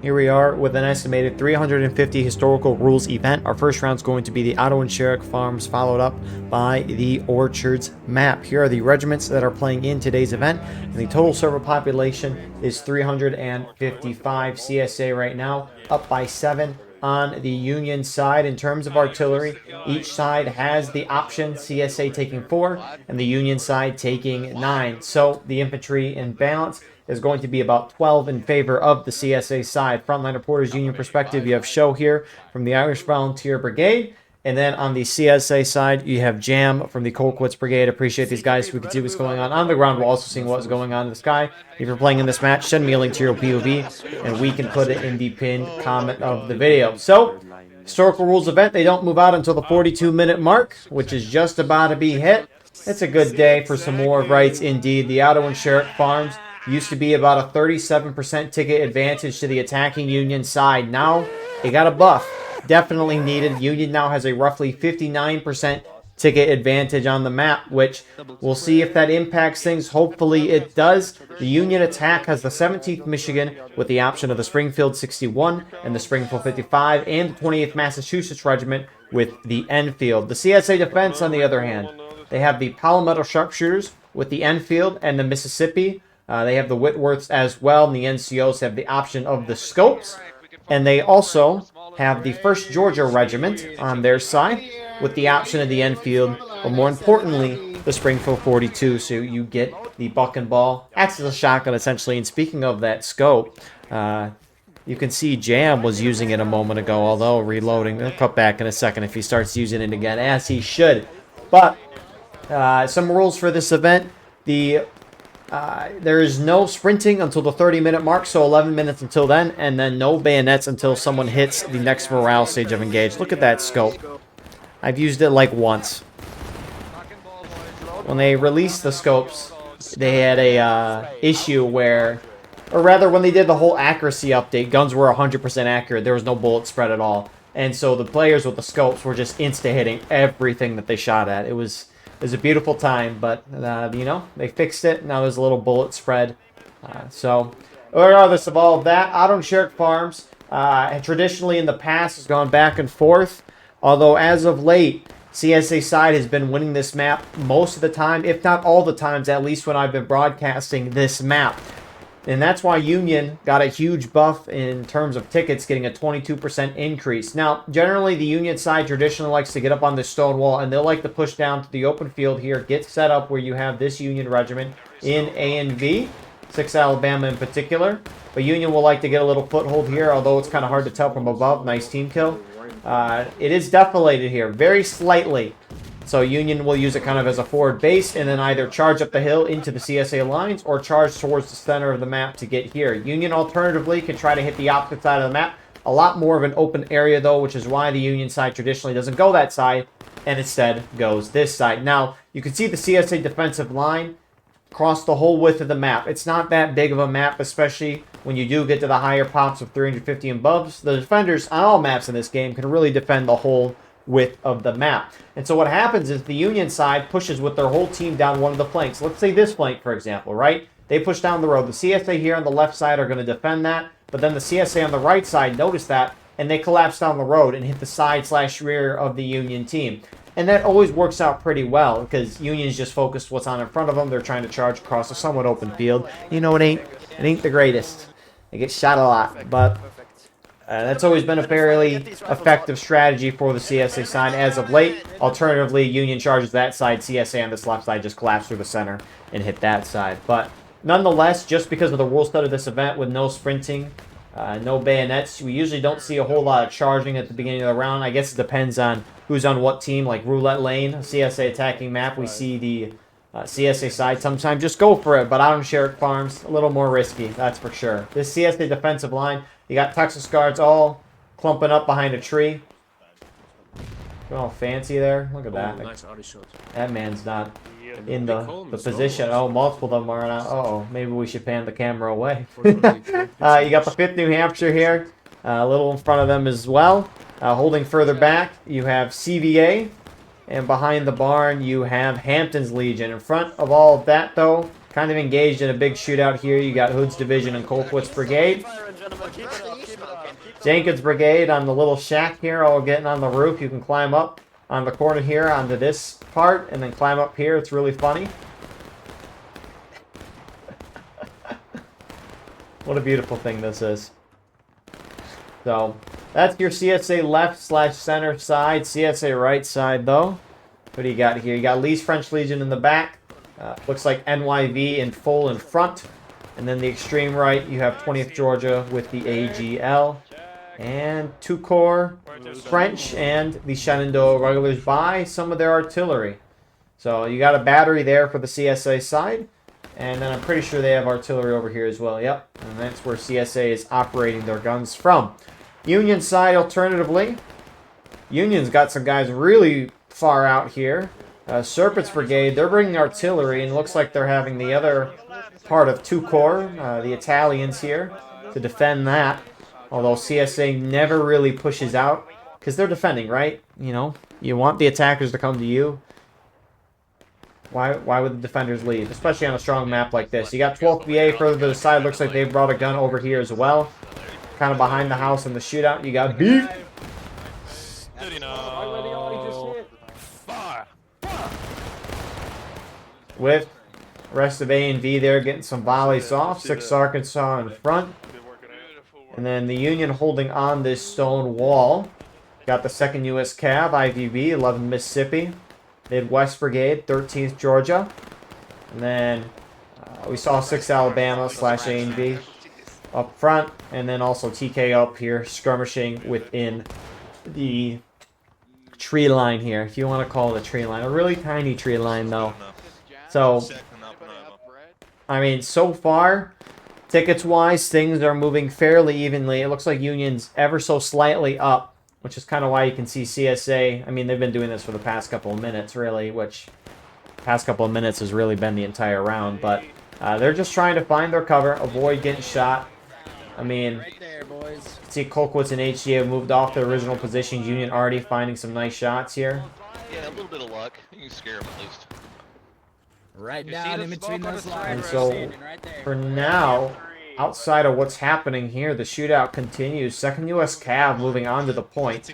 Here we are with an estimated 350 historical rules event. Our first round is going to be the Otto and Sherrick farms, followed up by the Orchards map. Here are the regiments that are playing in today's event, and the total server population is 355. CSA right now up by 7 on the Union side. In terms of artillery, each side has the option, CSA taking 4 and the Union side taking 9. So the infantry in balance is going to be about 12 in favor of the CSA side. Frontline reporters Union perspective, you have Show here from the Irish Volunteer Brigade. And then on the CSA side, you have Jam from the Colquitt's Brigade. Appreciate these guys. We can see what's going on the ground. We're also seeing what's going on in the sky. If you're playing in this match, send me a link to your POV, and we can put it in the pinned comment of the video. So, historical rules event, they don't move out until the 42-minute mark, which is just about to be hit. It's a good day for some war of rights indeed. The Otto and Sherrick farms used to be about a 37% ticket advantage to the attacking Union side. Now, it got a buff. Definitely needed. Union now has a roughly 59% ticket advantage on the map, which we'll see if that impacts things. Hopefully it does. The Union attack has the 17th Michigan with the option of the Springfield 61 and the Springfield 55 and the 28th Massachusetts Regiment with the Enfield. The CSA defense, on the other hand, they have the Palmetto Sharpshooters with the Enfield and the Mississippi. They have the Whitworths as well, and the NCOs have the option of the Scopes. And they also have the 1st Georgia Regiment on their side with the option of the Enfield, but more importantly, the Springfield 42. So you get the buck and ball. Acts as a shotgun, essentially. And speaking of that scope, you can see Jam was using it a moment ago, although reloading. I'll cut back in a second if he starts using it again, as he should. But some rules for this event. There is no sprinting until the 30-minute mark, so 11 minutes until then, and then no bayonets until someone hits the next morale stage of engage. Look at that scope. I've used it like once. When they released the scopes, they had a issue where, or rather when they did the whole accuracy update, guns were 100% accurate. There was no bullet spread at all. And so the players with the scopes were just insta-hitting everything that they shot at. It was a beautiful time, but, you know, they fixed it. Now there's a little bullet spread. So, regardless of all of that, Otto and Sherrick Farms, traditionally in the past, has gone back and forth. Although, as of late, CSA side has been winning this map most of the time, if not all the times, at least when I've been broadcasting this map. And that's why Union got a huge buff in terms of tickets, getting a 22% increase. Now, generally, the Union side traditionally likes to get up on this stone wall, and they'll like to push down to the open field here, get set up where you have this Union regiment in A and B, 6 Alabama in particular. But Union will like to get a little foothold here, although it's kind of hard to tell from above. Nice team kill. It is defilated here, very slightly. So Union will use it kind of as a forward base and then either charge up the hill into the CSA lines or charge towards the center of the map to get here. Union alternatively can try to hit the opposite side of the map. A lot more of an open area though, which is why the Union side traditionally doesn't go that side and instead goes this side. Now, you can see the CSA defensive line across the whole width of the map. It's not that big of a map, especially when you do get to the higher pops of 350 and above. The defenders on all maps in this game can really defend the whole width of the map. And so what happens is the Union side pushes with their whole team down one of the flanks. Let's say this flank, for example, right? They push down the road. The CSA here on the left side are going to defend that, but then the CSA on the right side notice that, and they collapse down the road and hit the side/rear of the Union team. And that always works out pretty well, because Union's just focused what's on in front of them. They're trying to charge across a somewhat open field. You know, it ain't the greatest. They get shot a lot, but that's always been a fairly effective strategy for the CSA side as of late. Alternatively, Union charges that side, CSA on this left side just collapse through the center and hit that side. But nonetheless, just because of the rule set of this event with no sprinting, no bayonets, we usually don't see a whole lot of charging at the beginning of the round. I guess it depends on who's on what team, like Roulette Lane, CSA attacking map. We see the CSA side sometimes just go for it, but Otto and Sherrick Farms, a little more risky, that's for sure. This CSA defensive line, you got Texas guards all clumping up behind a tree. They're all fancy there. Look at that. Nice shot. That man's not in the position. Oh, multiple of them are not. Uh-oh, maybe we should pan the camera away. You got the 5th New Hampshire here, a little in front of them as well. Holding further back, you have CVA. And behind the barn, you have Hampton's Legion. In front of all of that, though, kind of engaged in a big shootout here. You got Hood's Division and Colquitt's Brigade. Jenkins Brigade on the little shack here, all getting on the roof. You can climb up on the corner here onto this part, and then climb up here. It's really funny. What a beautiful thing this is. So, that's your CSA left/center side. CSA right side, though. What do you got here? You got Lee's French Legion in the back. Looks like NYV in full in front. And then the extreme right, you have 20th Georgia with the AGL. And 2 Corps French and the Shenandoah Regulars by some of their artillery. So you got a battery there for the CSA side. And then I'm pretty sure they have artillery over here as well. Yep. And that's where CSA is operating their guns from. Union side, alternatively, Union's got some guys really far out here. Serpent's Brigade, they're bringing artillery, and it looks like they're having the other part of 2 Corps, the Italians here, to defend that. Although CSA never really pushes out, because they're defending, right? You know, you want the attackers to come to you. Why would the defenders leave? Especially on a strong map like this. You got 12th VA further to the side. Looks like they've brought a gun over here as well. Kind of behind the house in the shootout. You got Beef. With rest of A and V there getting some volleys off. 6th Arkansas in front. And then the Union holding on this stone wall. Got the 2nd U.S. Cav, IVB, 11th Mississippi. Midwest Brigade, 13th Georgia. And then we saw 6th Alabama / A&B up front. And then also TK up here skirmishing within the tree line here, if you want to call it a tree line. A really tiny tree line, though. So, I mean, so far, tickets-wise, things are moving fairly evenly. It looks like Union's ever so slightly up, which is kind of why you can see CSA. I mean, they've been doing this for the past couple of minutes, really, which past couple of minutes has really been the entire round. But they're just trying to find their cover, avoid getting shot. I mean, see Colquitt's and HG have moved off their original positions. Union already finding some nice shots here. Yeah, a little bit of luck. You can scare them at least. Right down in between those lines. And so, for now, outside of what's happening here, the shootout continues. 2nd U.S. Cav moving on to the point.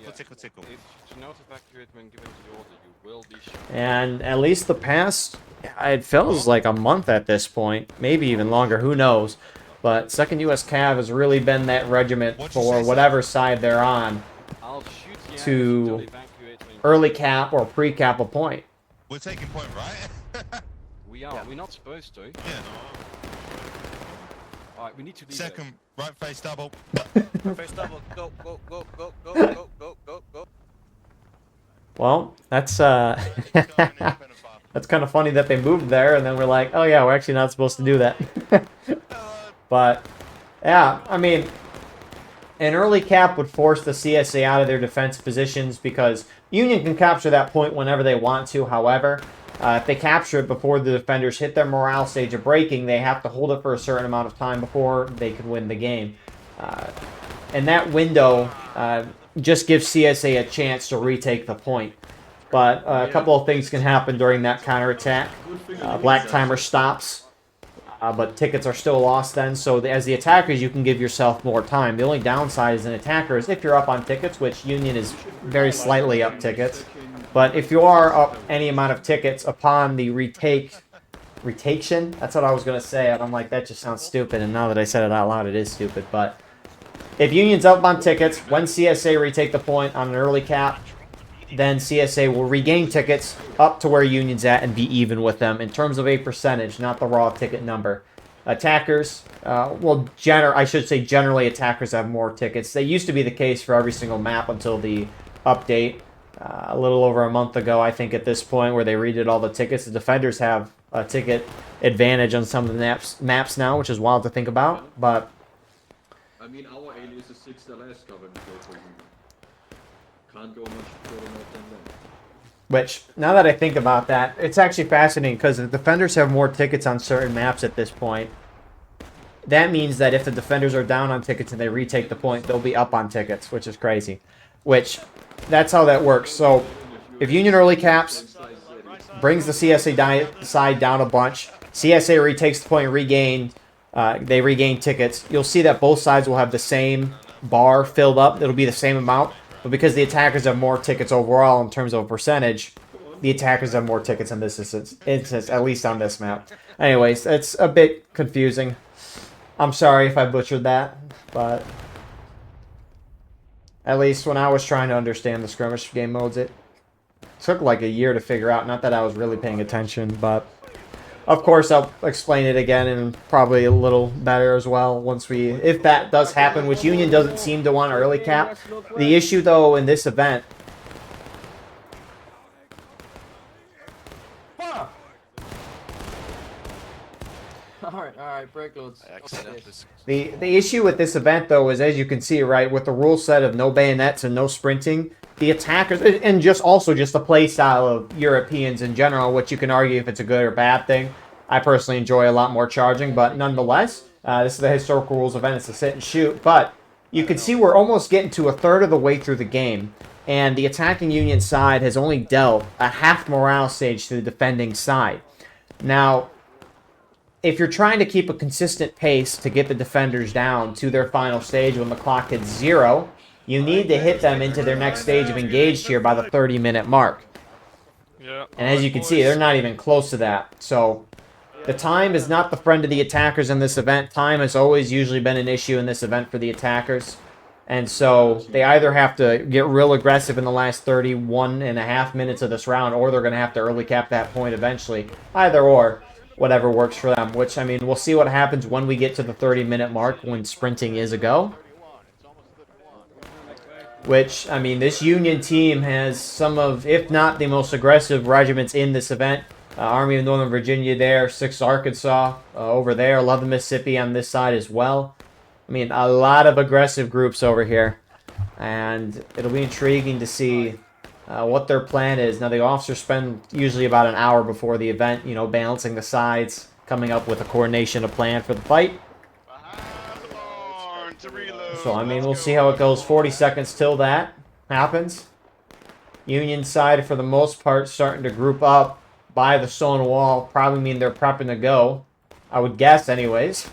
And at least the past, it feels like a month at this point. Maybe even longer, who knows. But 2nd U.S. Cav has really been that regiment for whatever side they're on to early cap or pre-cap a point. We're taking point, right? We are. Yeah. We're not supposed to. Yeah. Alright, we need to leave. Second, right face double. Right face double. Go, go, go, go, go, go, go, go, go. Well, that's that's kind of funny that they moved there, and then we're like, oh yeah, we're actually not supposed to do that. But yeah, I mean, an early cap would force the CSA out of their defensive positions because Union can capture that point whenever they want to. However, if they capture it before the defenders hit their morale stage of breaking, they have to hold it for a certain amount of time before they can win the game. And that window just gives CSA a chance to retake the point. But a couple of things can happen during that counterattack. Black timer stops, but tickets are still lost then. So as the attackers, you can give yourself more time. The only downside as an attacker is if you're up on tickets, which Union is very slightly up tickets. But if you are up any amount of tickets upon the retaketion, that's what I was going to say. And I'm like, that just sounds stupid. And now that I said it out loud, it is stupid. But if Union's up on tickets, when CSA retake the point on an early cap, then CSA will regain tickets up to where Union's at and be even with them in terms of a percentage, not the raw ticket number. Attackers, I should say generally attackers have more tickets. They used to be the case for every single map until the update. A little over a month ago, I think, at this point, where they redid all the tickets. The defenders have a ticket advantage on some of the maps now, which is wild to think about. But I mean, our aim is a 6 LS cover. Can't go much further north than that. Which, now that I think about that, it's actually fascinating because the defenders have more tickets on certain maps at this point. That means that if the defenders are down on tickets and they retake the point, they'll be up on tickets, which is crazy. Which, that's how that works. So, if Union early caps, brings the CSA side down a bunch, CSA retakes the point regained, they regain tickets. You'll see that both sides will have the same bar filled up. It'll be the same amount. But because the attackers have more tickets overall in terms of percentage, the attackers have more tickets in this instance, at least on this map. Anyways, it's a bit confusing. I'm sorry if I butchered that, but at least when I was trying to understand the skirmish game modes, it took like a year to figure out. Not that I was really paying attention, but of course I'll explain it again and probably a little better as well once if that does happen, which Union doesn't seem to want early cap. The issue though in this event, Alright, break loads. the issue with this event though is, as you can see, right, with the rule set of no bayonets and no sprinting, the attackers, and just the play style of Europeans in general, which you can argue if it's a good or bad thing. I personally enjoy a lot more charging, but nonetheless, this is the historical rules event. It's a sit and shoot, but you can see we're almost getting to a third of the way through the game, and the attacking Union side has only dealt a half morale stage to the defending side. Now, if you're trying to keep a consistent pace to get the defenders down to their final stage when the clock hits 0, you need to hit them into their next stage of engaged here by the 30-minute mark. Yeah. And as you can see, they're not even close to that. So the time is not the friend of the attackers in this event. Time has always usually been an issue in this event for the attackers. And so they either have to get real aggressive in the last 31.5 minutes of this round, or they're going to have to early cap that point eventually. Either or. Whatever works for them, which, I mean, we'll see what happens when we get to the 30-minute mark when sprinting is a go. Which, I mean, this Union team has some of, if not the most aggressive regiments in this event. Army of Northern Virginia there, 6th Arkansas over there, 11th Mississippi on this side as well. I mean, a lot of aggressive groups over here. And it'll be intriguing to see what their plan is. Now, the officers spend usually about an hour before the event, you know, balancing the sides, coming up with a coordination of plan for the fight. So, I mean, we'll see how it goes. 40 seconds till that happens. Union side, for the most part, starting to group up by the stone wall. Probably mean they're prepping to go. I would guess, anyways.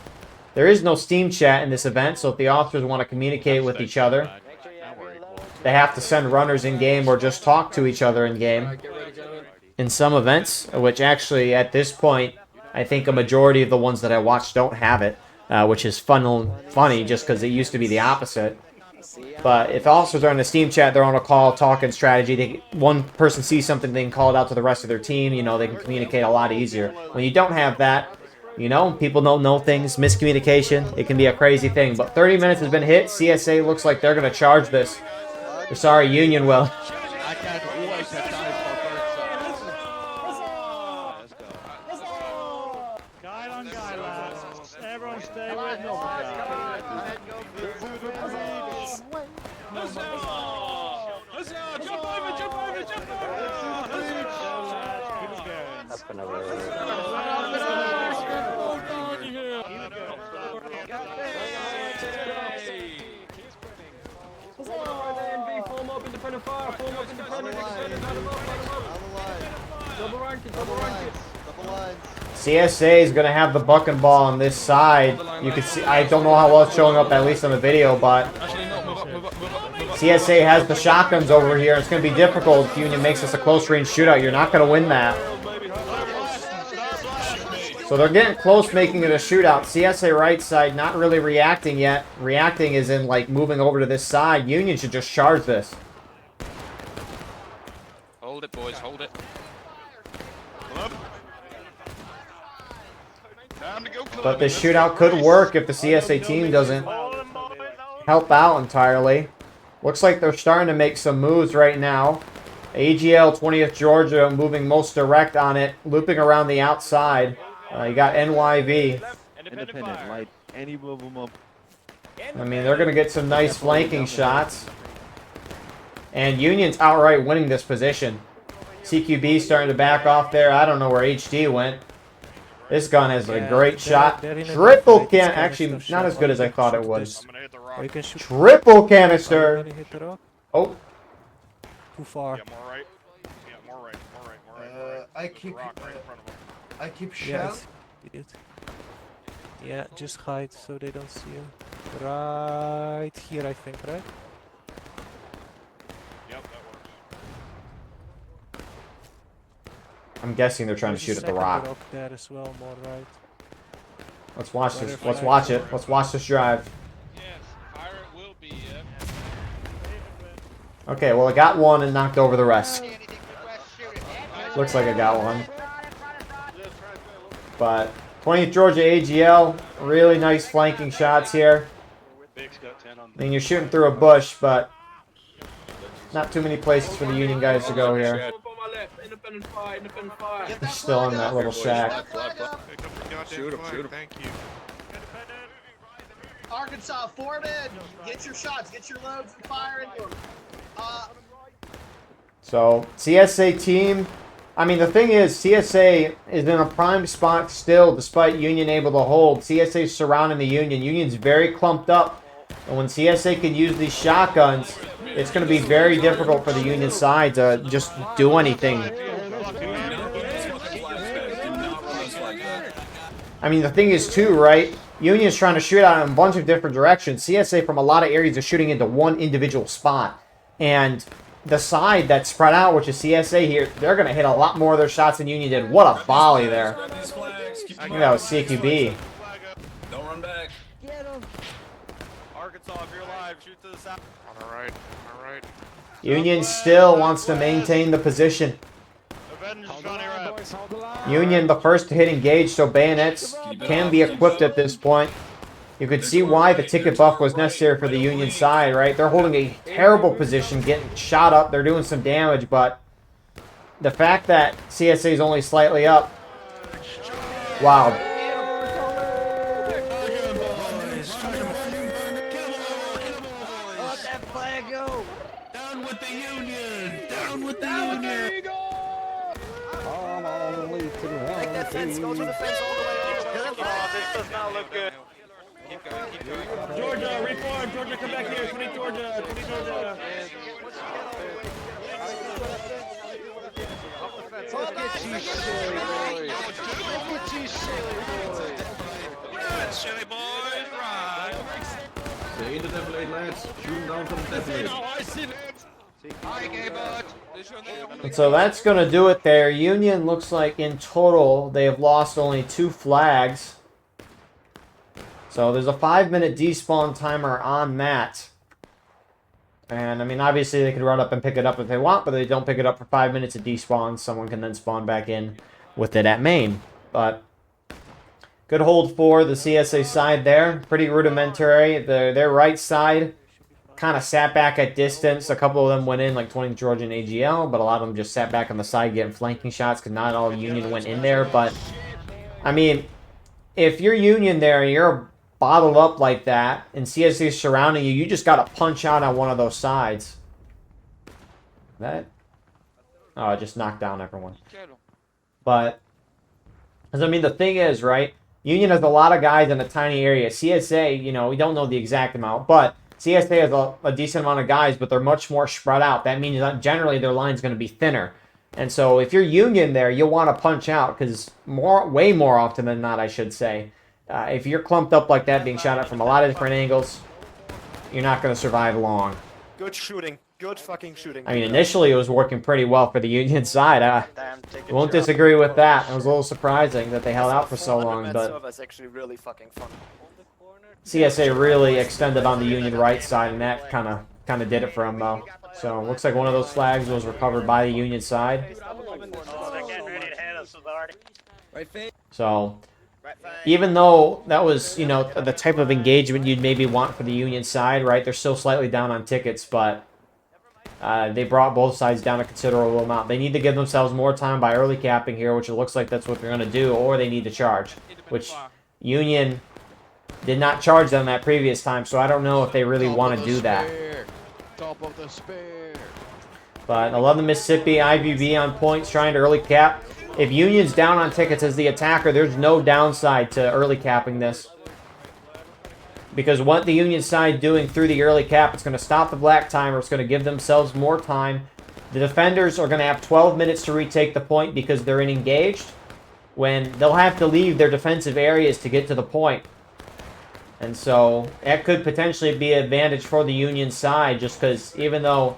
There is no Steam chat in this event, so if the officers want to communicate with each other, they have to send runners in-game or just talk to each other in-game. In some events, which actually, at this point, I think a majority of the ones that I watch don't have it, which is funny just because it used to be the opposite. But if officers are in the Steam chat, they're on a call, talking strategy. One person sees something, they can call it out to the rest of their team. You know, they can communicate a lot easier. When you don't have that, you know, people don't know things, miscommunication, it can be a crazy thing. But 30 minutes has been hit. CSA looks like they're going to charge this. Sorry, Union will. I can't always have time for Guide on guide, lads. Everyone stay with no guide. Let's go! Jump over, jump over, jump over! Keep it going. Form up independent fire, form up independent, double rank it, double rank it. CSA is going to have the buck and ball on this side. You can see, I don't know how well it's showing up, at least on the video, but CSA has the shotguns over here. It's going to be difficult if Union makes this a close range shootout. You're not going to win that. So they're getting close, making it a shootout. CSA right side not really reacting yet. Reacting is in, like, moving over to this side. Union should just charge this. Hold it, boys, hold it. But this shootout could work if the CSA team doesn't help out entirely. Looks like they're starting to make some moves right now. AGL 20th Georgia moving most direct on it, looping around the outside. You got NYV. Independent, light any move them up. I mean, they're going to get some nice flanking shots. And Union's outright winning this position. CQB starting to back off there. I don't know where HD went. This gun has a great shot. Triple can, actually not as good as I thought it was. Triple canister. Oh. Too far. Yeah, more right. Yeah, more right, more right, more right, more right. I keep Rock right in front of him. I keep shell. Yes. Yeah, just hide so they don't see you. Right here, I think, right? Yep, that works. I'm guessing they're trying to shoot at the rock. There as well, more right. Let's watch this. Let's watch it. Let's watch this drive. Yes, fire it will be, Okay, well, I got one and knocked over the rest. Looks like I got one. But 20th Georgia AGL, really nice flanking shots here. I mean, you're shooting through a bush, but not too many places for the Union guys to go here. They're still in that little shack. Shoot him, shoot him. Thank you. Arkansas, form in. Get your shots, get your loads and fire into them. So, CSA team, I mean, the thing is, CSA is in a prime spot still, despite Union able to hold. CSA surrounding the Union. Union's very clumped up. And when CSA can use these shotguns, it's going to be very difficult for the Union side to just do anything. I mean, the thing is, too, right? Union's trying to shoot out in a bunch of different directions. CSA, from a lot of areas, are shooting into one individual spot. And the side that's spread out, which is CSA here, they're going to hit a lot more of their shots than Union did. What a volley there. I think that was CQB. Don't run back. Arkansas, if you're alive, shoot to the south. On the right. On the right. Union still wants to maintain the position. Avenge Johnny Rap. Union, the first to hit engage, so bayonets can be equipped at this point. You could see why the ticket buff was necessary for the Union side, right? They're holding a terrible position, getting shot up. They're doing some damage, but the fact that CSA is only slightly up, wow. Let that flag go. Down with the Union. Down with the Union. Take that fence. Go to the fence all the way over. This does not look good. Keep going, keep going. Georgia, reform. Georgia, come back here. 20 Georgia. 20 Georgia. Silly boys, right. Stay in the defilade, lads. Shoot him down from the defilade. And so that's going to do it there. Union looks like in total they have lost only 2 flags. So there's a 5-minute despawn timer on that. And I mean, obviously they could run up and pick it up if they want, but they don't pick it up for 5 minutes of despawn. Someone can then spawn back in with it at main. But good hold for the CSA side there. Pretty rudimentary. Their right side kind of sat back at distance. A couple of them went in, like 20 Georgia and AGL, but a lot of them just sat back on the side getting flanking shots because not all Union went in there. But, I mean, if you're Union there and you're bottled up like that and CSA is surrounding you, you just got to punch out on one of those sides. That? Oh, I just knocked down everyone. But, I mean, the thing is, right, Union has a lot of guys in a tiny area. CSA, you know, we don't know the exact amount, but CSA has a decent amount of guys, but they're much more spread out. That means that generally their line's going to be thinner. And so if you're Union there, you'll want to punch out because way more often than not, I should say, if you're clumped up like that, being shot at from a lot of different angles, you're not going to survive long. Good shooting. Good fucking shooting. I mean, initially it was working pretty well for the Union side. I won't disagree with that. It was a little surprising that they held out for so long, but That's actually really fucking fun. CSA really extended on the Union right side, and that kind of did it for them, though. So, looks like one of those flags was recovered by the Union side. So, even though that was, you know, the type of engagement you'd maybe want for the Union side, right? They're still slightly down on tickets, but they brought both sides down a considerable amount. They need to give themselves more time by early capping here, which it looks like that's what they're going to do, or they need to charge, which Union did not charge them that previous time, so I don't know if they really want to do that. Top of the spear. But 11 Mississippi, IVB on points, trying to early cap. If Union's down on tickets as the attacker, there's no downside to early capping this. Because what the Union side doing through the early cap, it's going to stop the black timer, it's going to give themselves more time. The defenders are going to have 12 minutes to retake the point because they're in engaged. when they'll have to leave their defensive areas to get to the point. And so that could potentially be an advantage for the Union side, just because even though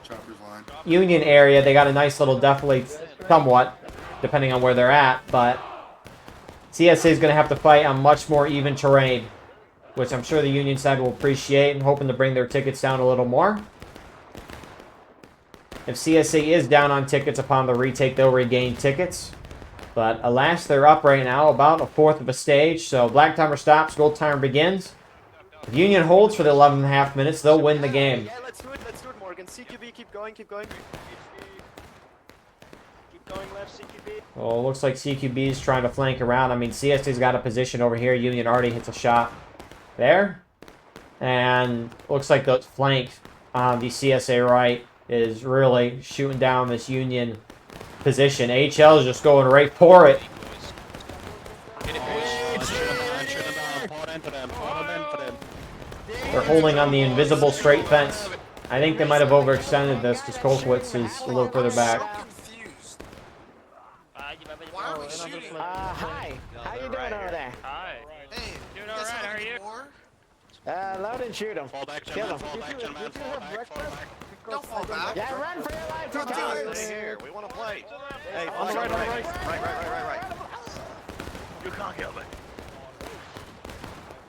Union area, they got a nice little defilade somewhat, depending on where they're at, but CSA is going to have to fight on much more even terrain, which I'm sure the Union side will appreciate and hoping to bring their tickets down a little more. If CSA is down on tickets upon the retake, they'll regain tickets. But alas, they're up right now, about a fourth of a stage. So black timer stops, gold timer begins. If Union holds for the 11.5 minutes, they'll win the game. Yeah, let's do it, Morgan. CQB, keep going, keep going. Keep going left, CQB. Well, it looks like CQB is trying to flank around. I mean, CSA's got a position over here. Union already hits a shot there. And looks like the flank on the CSA right is really shooting down this Union position. HL is just going right for it. They're holding on the invisible straight fence. I think they might have overextended this because Kolkwitz is a little further back. Hi. How you doing over there? Hi. Hey, Doing all right, how are you? Load and shoot him. Fall back, Kill him. fall back, gentlemen, fall back, fall back. Don't fall back. Yeah, run for your life. Don't do it. Stay here, we want to play. Hey, On the right, right. You can't kill me.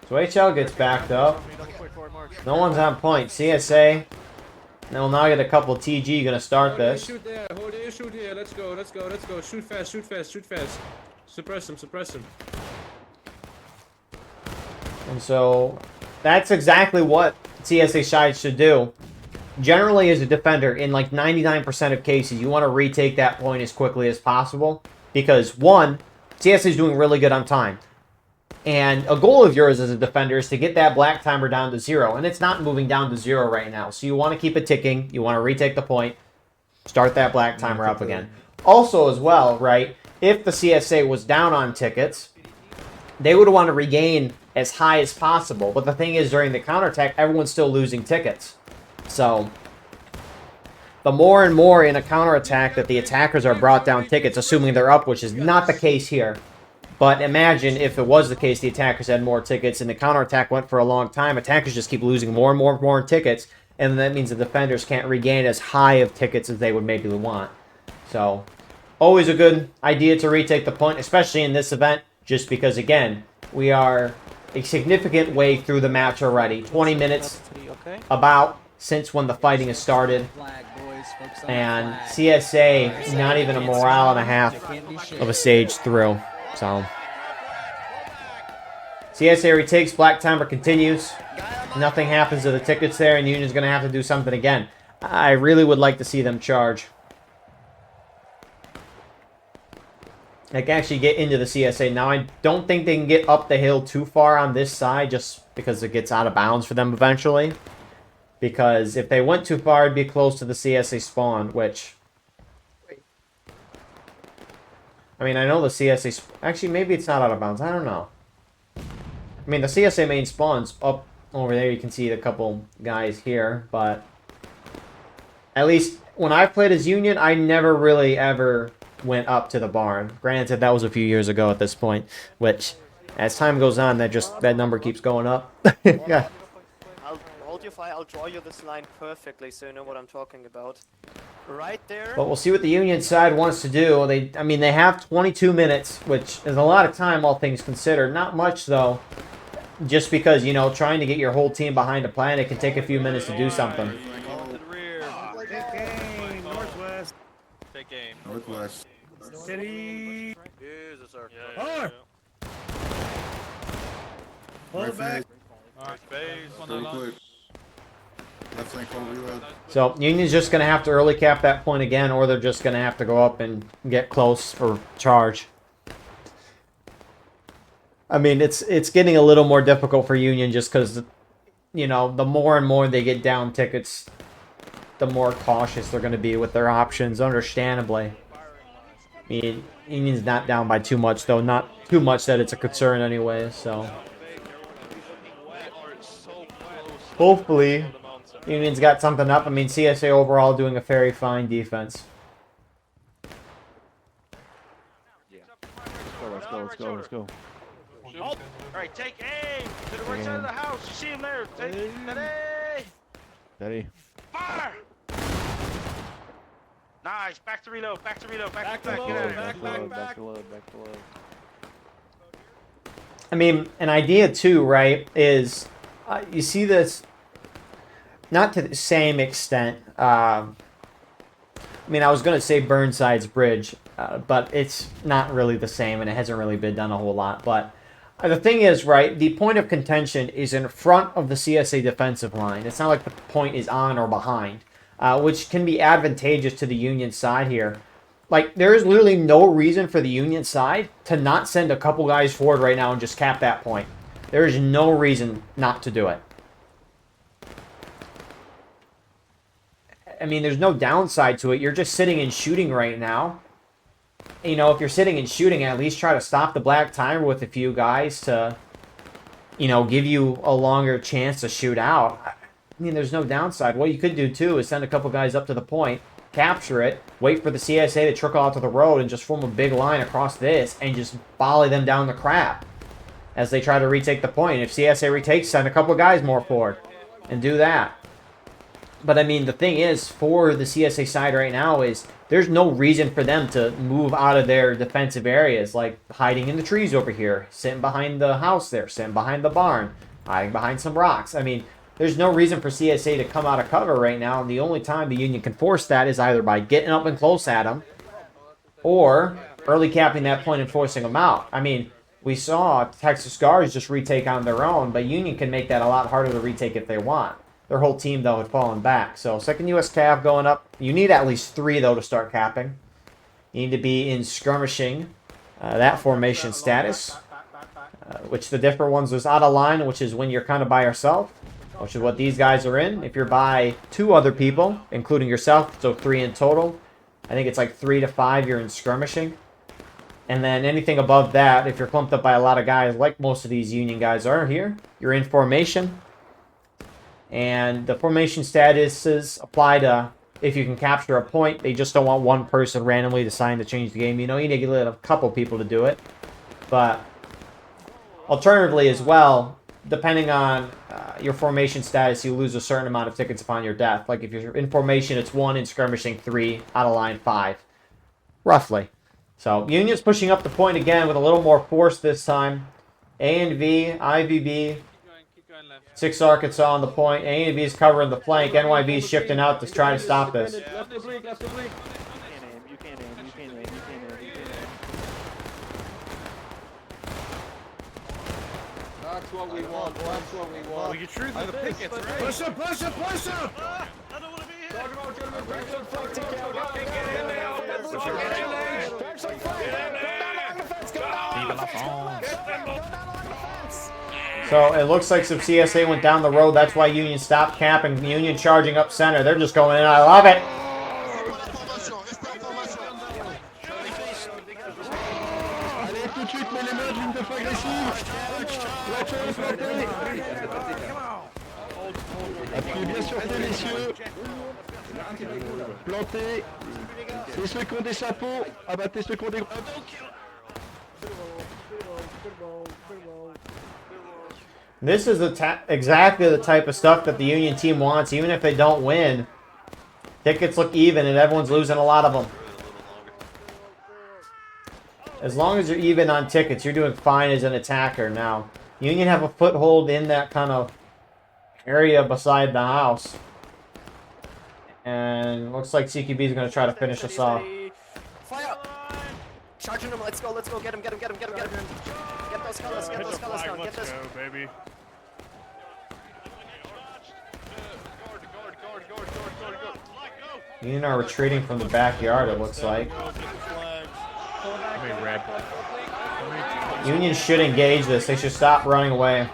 So HL gets backed up. No one's on point. CSA. They'll now get a couple TG going to start this. Shoot there, hold it, shoot here. Let's go, let's go, let's go. Shoot fast, shoot fast, shoot fast. Suppress him, suppress him. And so that's exactly what CSA sides should do. Generally, as a defender, in like 99% of cases, you want to retake that point as quickly as possible. Because, one, CSA is doing really good on time. And a goal of yours as a defender is to get that black timer down to 0. And it's not moving down to 0 right now. So you want to keep it ticking. You want to retake the point. Start that black timer up again. Also as well, right, if the CSA was down on tickets, they would want to regain as high as possible. But the thing is, during the counterattack, everyone's still losing tickets. So the more and more in a counterattack that the attackers are brought down tickets, assuming they're up, which is not the case here. But imagine if it was the case, the attackers had more tickets and the counterattack went for a long time. Attackers just keep losing more and more tickets. And that means the defenders can't regain as high of tickets as they would maybe want. So, always a good idea to retake the point, especially in this event. Just because, again, we are a significant way through the match already. 20 minutes about since when the fighting has started. And CSA, not even a morale and a half of a stage through. So, CSA retakes, black timer continues. Nothing happens to the tickets there, and Union's going to have to do something again. I really would like to see them charge. Like, actually get into the CSA. Now, I don't think they can get up the hill too far on this side, just because it gets out of bounds for them eventually. Because if they went too far, it'd be close to the CSA spawn, which... I mean, I know the CSA... Actually, maybe it's not out of bounds. I don't know. I mean, the CSA main spawn's up over there. You can see a couple guys here, but... At least, when I played as Union, I never really ever went up to the barn. Granted, that was a few years ago at this point, which, as time goes on, that number keeps going up. Yeah. I'll hold your fire, I'll draw you this line perfectly so you know what I'm talking about. Right there. But we'll see what the Union side wants to do. I mean, they have 22 minutes, which is a lot of time, all things considered. Not much, though. Just because, you know, trying to get your whole team behind a plan, it can take a few minutes to do something. Northwest. Big game. Northwest. City. Here's a circle. Fire. Pull it back. Very quick. Left flank over reload. So, Union's just going to have to early cap that point again, or they're just going to have to go up and get close for charge. I mean, it's getting a little more difficult for Union just because, you know, the more and more they get down tickets, the more cautious they're going to be with their options, understandably. I mean, Union's not down by too much, though. Not too much that it's a concern anyway, so... Hopefully, Union's got something up. I mean, CSA overall doing a very fine defense. Yeah. Go, let's go. let's go, let's go. All right, take aim to the right side of the house. You see him there? Take steady. Steady. Fire! Nice. Back to reload. Back to reload. Back to Back to Get out of load, here. Back to load, back to load, back to load. I mean, an idea too, right, is you see this, not to the same extent. I mean, I was going to say Burnside's bridge, but it's not really the same, and it hasn't really been done a whole lot. But the thing is, right, the point of contention is in front of the CSA defensive line. It's not like the point is on or behind, which can be advantageous to the Union side here. Like, there is literally no reason for the Union side to not send a couple guys forward right now and just cap that point. There is no reason not to do it. I mean, there's no downside to it. You're just sitting and shooting right now. You know, if you're sitting and shooting, at least try to stop the black timer with a few guys to, you know, give you a longer chance to shoot out. I mean, there's no downside. What you could do, too, is send a couple guys up to the point, capture it, wait for the CSA to trickle out to the road, and just form a big line across this, and just volley them down the crap as they try to retake the point. If CSA retakes, send a couple guys more forward and do that. But, I mean, the thing is, for the CSA side right now is there's no reason for them to move out of their defensive areas, like hiding in the trees over here, sitting behind the house there, sitting behind the barn, hiding behind some rocks. I mean, there's no reason for CSA to come out of cover right now, and the only time the Union can force that is either by getting up and close at them or early capping that point and forcing them out. I mean, we saw Texas Guards just retake on their own, but Union can make that a lot harder to retake if they want. Their whole team, though, had fallen back. So, 2nd U.S. Cav going up. You need at least 3, though, to start capping. You need to be in skirmishing that formation status, which the different ones was out of line, which is when you're kind of by yourself, which is what these guys are in. If you're by 2 other people, including yourself, so 3 in total, I think it's like 3 to 5 you're in skirmishing. And then anything above that, if you're clumped up by a lot of guys, like most of these Union guys are here, you're in formation. And the formation statuses apply to if you can capture a point. They just don't want one person randomly deciding to change the game. You know, you need to get a couple people to do it. But alternatively as well, depending on your formation status, you lose a certain amount of tickets upon your death. Like if you're in formation, it's 1, in skirmishing 3, out of line 5. Roughly. So Union's pushing up the point again with a little more force this time. A and V, IVB. 6 Arkansas on the point. A and V is covering the flank. NYV is shifting out to try to stop this. Left oblique, left oblique. You can't aim. That's what we want. That's what we want. We can shoot the pickets, right? Push up, push up, push up! I don't want to be here. Talk about gentlemen, break the front. Get in there. So it looks like some CSA went down the road. That's why Union stopped capping. Union charging up center. They're just going in. I love it. Allez, tout de suite, mets les mains d'une de feu agressive. Appuyez bien sur T, messieurs. Plantez. C'est ceux qui ont des chapeaux. Abattez ceux qui ont des... This is exactly the type of stuff that the Union team wants, even if they don't win. Tickets look even, and everyone's losing a lot of them. As long as you're even on tickets, you're doing fine as an attacker. Now, Union have a foothold in that kind of area beside the house. And looks like CQB is going to try to finish us off. Fire! Charging him, let's go, get him. Get those colors down, get those... baby. Union are retreating from the backyard, it looks like. Union should engage this. They should stop running away.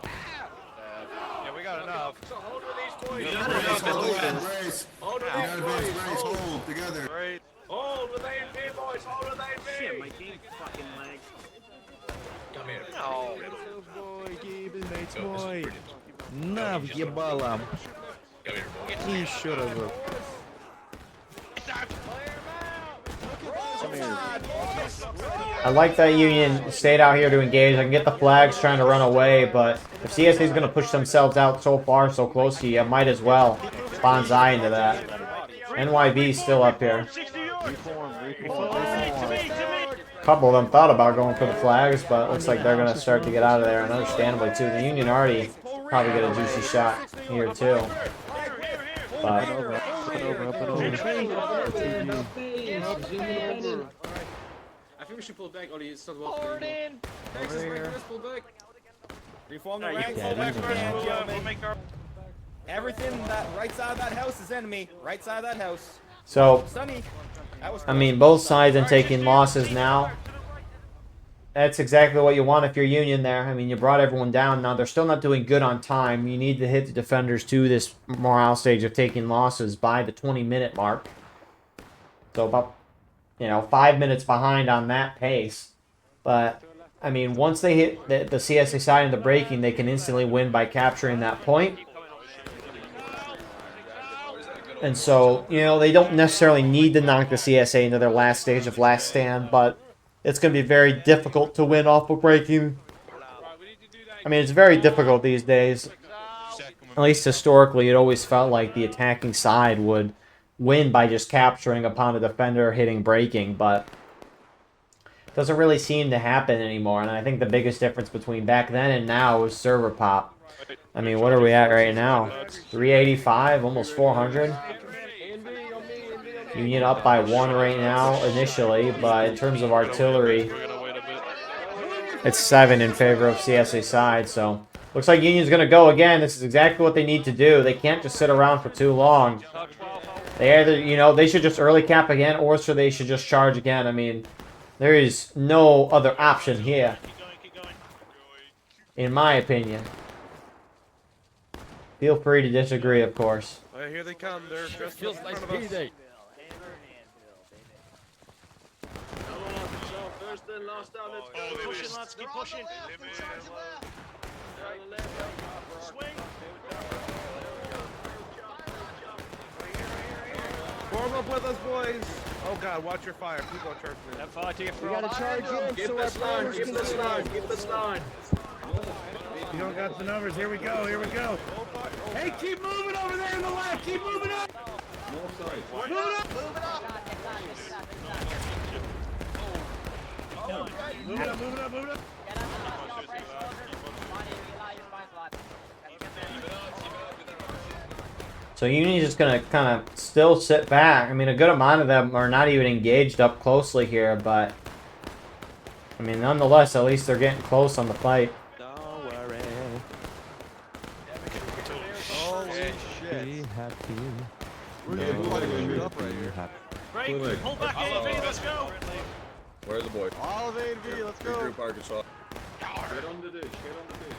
Yeah, we got enough. Hold together. Great. Hold with A&B, boys. Hold with A&B. Shit, my game fucking lagged. Come here. No. Мой. На, въебала. И еще разок. I like that Union stayed out here to engage. I can get the flags trying to run away, but if CSA is going to push themselves out so far, so close to you, might as well bonsai into that. NYB's still up here. A couple of them thought about going for the flags, but it looks like they're going to start to get out of there, and understandably too. The Union already probably get a juicy shot here too. But I think we should pull back, Ollie. It's not well. Let's pull back. Reform the ranks. We'll make our... Everything that right side of that house is enemy. Right side of that house. so, Sonny. I mean, both sides are taking losses now. That's exactly what you want if you're Union there. I mean, you brought everyone down. Now, they're still not doing good on time. You need to hit the defenders to this morale stage of taking losses by the 20-minute mark. So about, 5 minutes behind on that pace. But, I mean, once they hit the CSA side in the breaking, they can instantly win by capturing that point. And so, they don't necessarily need to knock the CSA into their last stage of last stand, but it's going to be very difficult to win off of breaking. I mean, it's very difficult these days. At least historically, it always felt like the attacking side would win by just capturing upon a defender hitting breaking, but it doesn't really seem to happen anymore. And I think the biggest difference between back then and now is server pop. I mean, what are we at right now? 385, almost 400. Union up by 1 right now initially, but in terms of artillery, it's 7 in favor of CSA side. So looks like Union's going to go again. This is exactly what they need to do. They can't just sit around for too long. They either, they should just early cap again, or so they should just charge again. I mean, there is no other option here, in my opinion. Feel free to disagree, of course. Here they come. They're just Feels nice to be there. Keep pushing. Form up with us, boys. Oh God, watch your fire. People are charging. We gotta charge in. Keep this line, keep this line, keep this line. You don't got the numbers. Here we go. Here we go. Hey, keep moving over there in the left. Keep moving up. Move it up. Move it up. Move it up. Move it up. So Union's just going to kind of still sit back. I mean, a good amount of them are not even engaged up closely here, but I mean, nonetheless, at least they're getting close on the fight. Don't worry. Be happy. We're getting shoot up right here. Break. Pull back A and B. Let's go. Where's the boy? All of A and B. Let's go. Get on the dish. Get on the dish.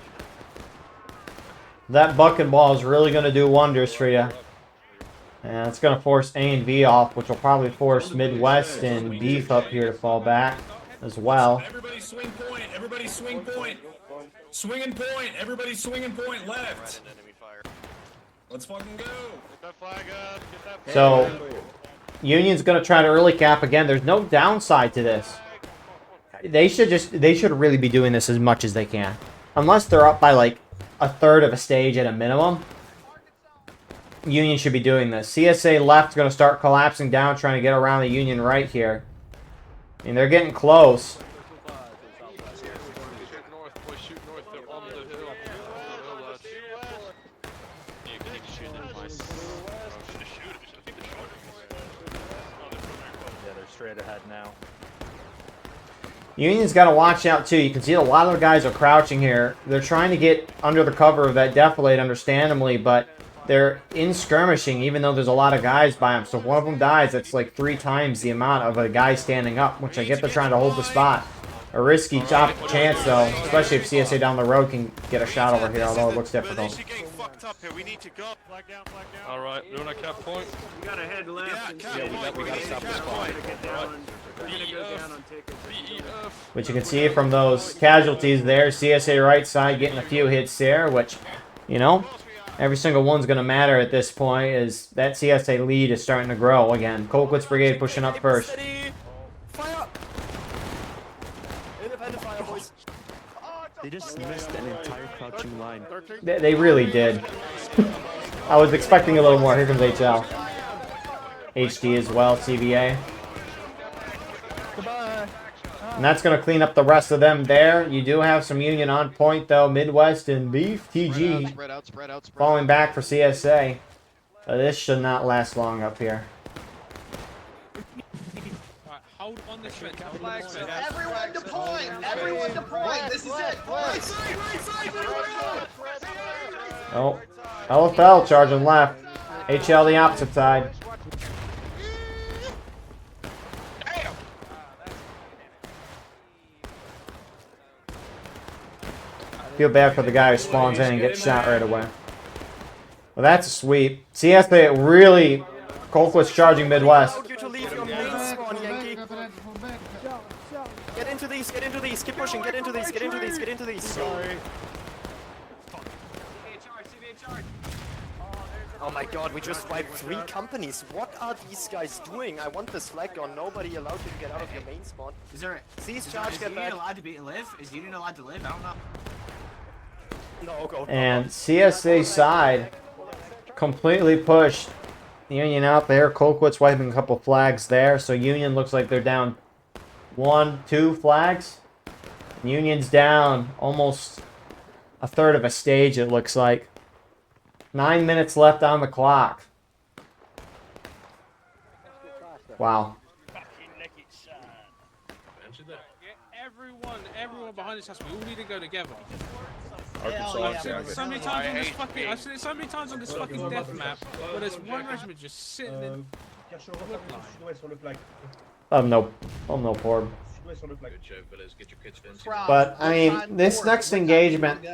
That bucket ball is really going to do wonders for you. And it's going to force A and B off, which will probably force Midwest and Beef up here to fall back as well. Everybody swing point. Everybody swing point. Swinging point. Everybody swinging point left. Let's fucking go. Get that flag up. Get that So Union's going to try to early cap again. There's no downside to this. They should really be doing this as much as they can. Unless they're up by like a third of a stage at a minimum, Union should be doing this. CSA left is going to start collapsing down, trying to get around the Union right here. I mean, they're getting close. Yeah, they're straight ahead now. Union's got to watch out too. You can see a lot of the guys are crouching here. They're trying to get under the cover of that defilade, understandably, but they're in skirmishing even though there's a lot of guys by them. So if one of them dies, that's like 3 times the amount of a guy standing up, which I get they're trying to hold the spot. A risky chance though, especially if CSA down the road can get a shot over here, although it looks difficult. Alright, we're on a cap point. We gotta head left. We gotta stop this point. We're gonna go down on tickets. Which you can see from those casualties there. CSA right side getting a few hits there, which, every single one's going to matter at this point, as that CSA lead is starting to grow again. Colquitt's Brigade pushing up first. Fight They just missed an entire crouching line. They really did. I was expecting a little more. Here comes HL. HD as well, CVA. And that's going to clean up the rest of them there. You do have some Union on point, though. Midwest and Beef, TG, falling back for CSA. This should not last long up here. Hold on the fence. Everyone to point! Everyone to point! This is it! Right side! Oh, LFL charging left. HL the opposite side. Feel bad for the guy who spawns in and gets shot right away. Well, that's a sweep. CSA really... Colquitt's charging Midwest. You to leave your main spawn, Yankee. Get into these, keep pushing, get into these. Sorry. Oh my god, we just wiped 3 companies. What are these guys doing? I want this flag gone. Nobody allowed you to get out of your main spawn. Is there Cease charge, get back. allowed to live? Is Union allowed to live? I don't know. No, go. And CSA side completely pushed Union out there. Colquitt's wiping a couple flags there. So Union looks like they're down 1, 2 flags. Union's down almost a third of a stage, it looks like. 9 minutes left on the clock. Wow. Everyone behind this house, we all need to go together. I've seen it so many times on this fucking. I've seen it so many times on this fucking death map where there's one regiment just sitting in. No porb. But I mean, this next engagement.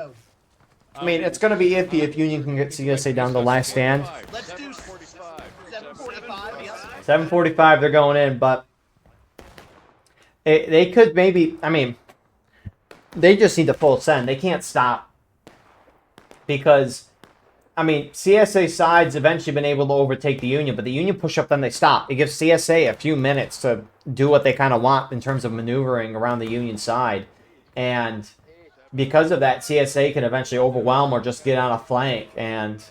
I mean, it's going to be iffy if Union can get CSA down to the last stand. Let's do 7:45. 7:45, they're going in, but they could maybe. I mean, they just need to full send. They can't stop because, I mean, CSA side's eventually been able to overtake the Union, but the Union push up, then they stop. It gives CSA a few minutes to do what they kind of want in terms of maneuvering around the Union side, and because of that, CSA can eventually overwhelm or just get on a flank, and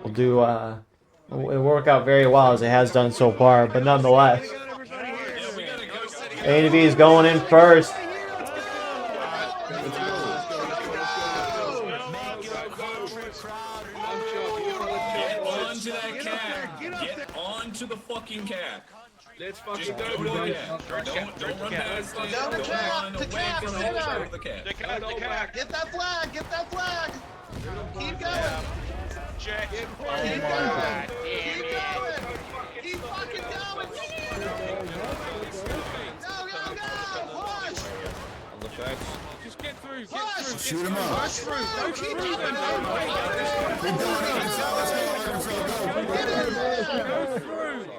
will do it'll work out very well as it has done so far. But nonetheless, A to B is going in first. Get onto the fucking cap. Let's fucking Just go. don't run past it. Down the cap, the cap, Get the cap. Get that flag, get that flag. Keep going. Check. Keep going. Keep going. Keep fucking going. Go. Push. On the facts. Just get through. Push. Shoot him up. Push through. Don't keep moving. Go through.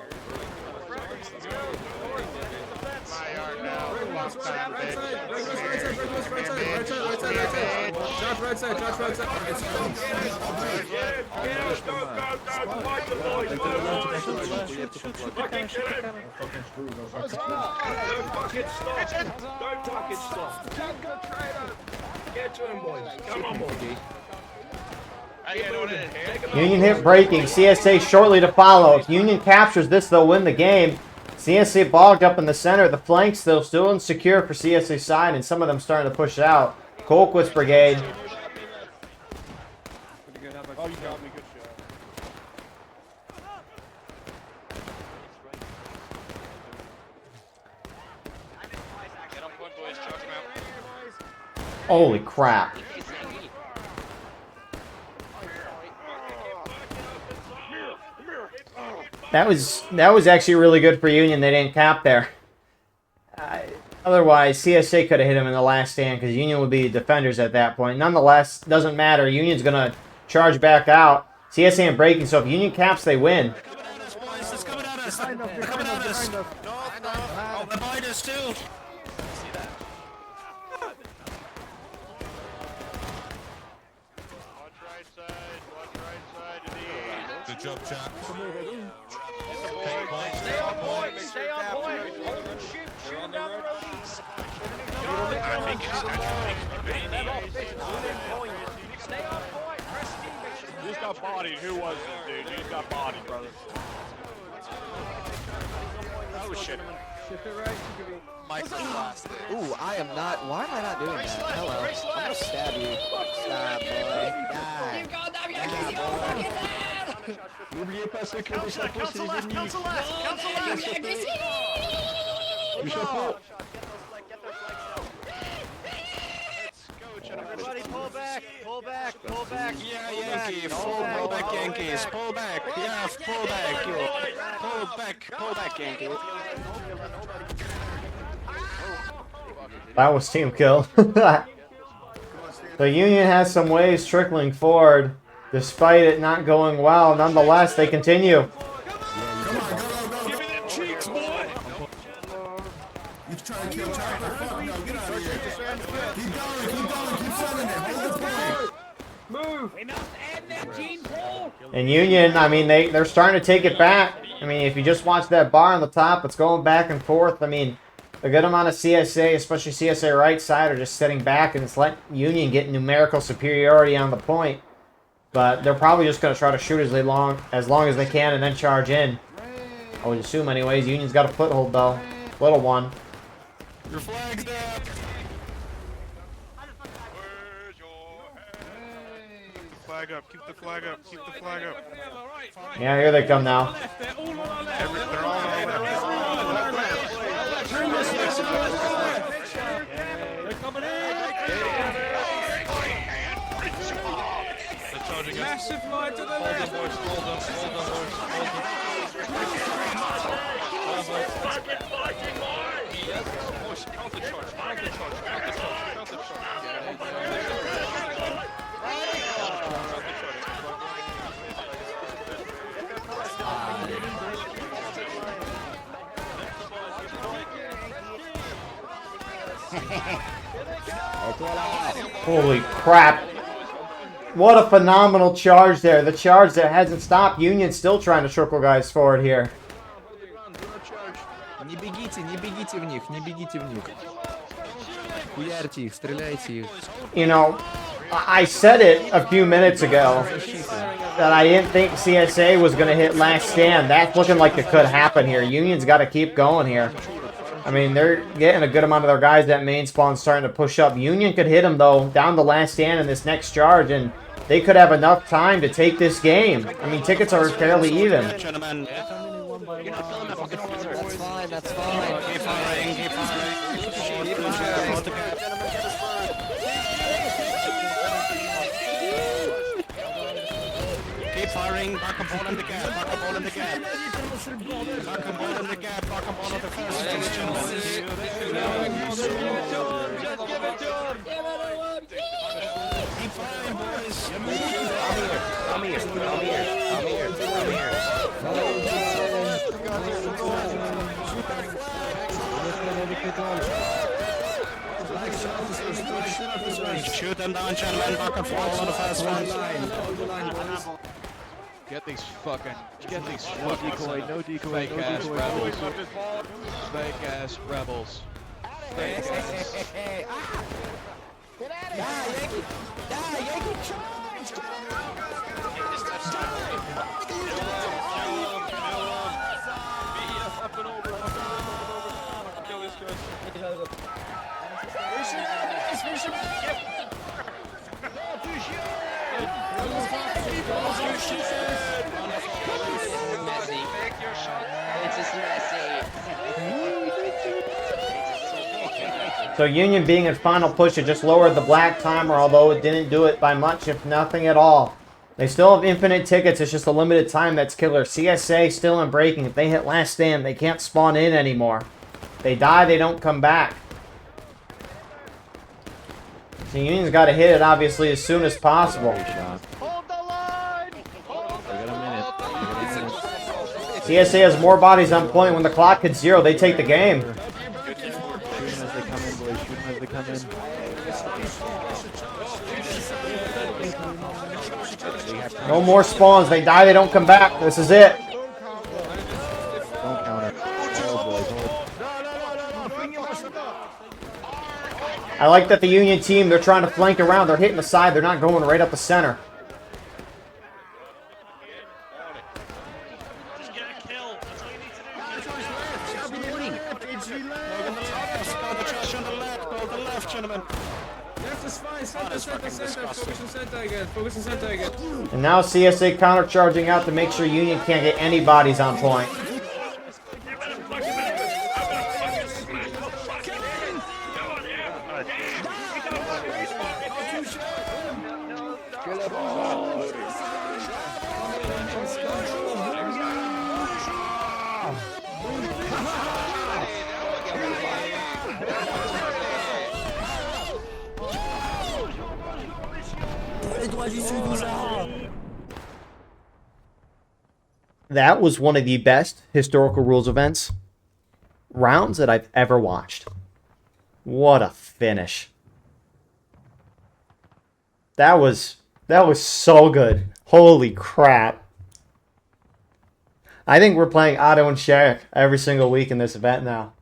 Right side. Don't fucking stop. Get to him, boys. Come on, boys. Union hit breaking. CSA shortly to follow. If Union captures this, they'll win the game. CSA bogged up in the center. The flanks, though, still insecure for CSA side, and some of them starting to push out. Colquitt's brigade. Oh, you got me. Good shot. Get on point, boys. Charge him out. Holy crap. That was actually really good for Union. They didn't cap there. Otherwise, CSA could have hit him in the last stand because Union would be defenders at that point. Nonetheless, doesn't matter. Union's going to charge back out. CSA and breaking, so if Union caps, they win. It's coming at us. They're coming at us. No. Oh, they're behind us too. Good job, chat. Stay on point. Stay on point. Shoot down the road east. You just got bodied. Who was it, dude? You just got bodied, brother. Oh shit. Ooh, I am not. Why am I not doing that? Hello. I'm gonna stab you. Stab, boy. Die. N'oubliez pas ceux qui ont des chapeaux, c'est les ennemis. Du chapeau. Everybody pull back, pull back, pull back. Yeah, Yankee, pull back, Yankees, pull back, yeah, pull back, you. Pull back, Yankee. That was team kill. The Union has some waves trickling forward. Despite it not going well, nonetheless, they continue. Come on, go. Give me them cheeks, boy. You trying to kill Chopper? Fuck no, get out of here. Keep going, keep sending it. Hold the point. Move. And Union, I mean, they're starting to take it back. I mean, if you just watch that bar on the top, it's going back and forth. I mean, a good amount of CSA, especially CSA right side, are just sitting back and it's letting Union get numerical superiority on the point. But they're probably just going to try to shoot as long as they can and then charge in. I would assume anyways. Union's got a foothold though. Little one. Your flag's down. Flag up. Keep the flag up. Keep the flag up. Yeah, here they come now. They're all Massive line to the left. Hold them, Holy crap. What a phenomenal charge there. The charge that hasn't stopped. Union's still trying to trickle guys forward here. Не бегите в них, не бегите в них. Хуярьте их, стреляйте их. You know, I said it a few minutes ago that I didn't think CSA was going to hit last stand. That's looking like it could happen here. Union's got to keep going here. I mean, they're getting a good amount of their guys that main spawn starting to push up. Union could hit them, though, down the last stand in this next charge, and they could have enough time to take this game. I mean, tickets are fairly even. That's fine, that's fine. Keep firing, keep firing. Keep firing, back and ball in the gap, back and ball in the gap. Back and ball in the gap, back and ball in the first. Keep firing, boys. Come here. Shoot them down, gentlemen, back and forth on the first one. Get these fucking decoy, no decoy, fake ass rebels. Fake ass rebels. Fake ass. Get out of here! Die, Yankee, charge! So Union being in final push, it just lowered the black timer, although it didn't do it by much, if nothing at all. They still have infinite tickets, it's just a limited time that's killer. CSA still in breaking. If they hit last stand, they can't spawn in anymore. If they die, they don't come back. So Union's got to hit it, obviously, as soon as possible. Hold the line! CSA has more bodies on point. When the clock hits 0, they take the game. No more spawns. They die, they don't come back. This is it. I like that the Union team, they're trying to flank around. They're hitting the side. They're not going right up the center. Just get a kill. That's all you need to do. Left is fine. Center. Focus on center again. Focus on center again. And now CSA counter-charging out to make sure Union can't get any bodies on point. That was one of the best historical rules events rounds that I've ever watched. What a finish. That was so good. Holy crap. I think we're playing Otto and Sherrick every single week in this event now.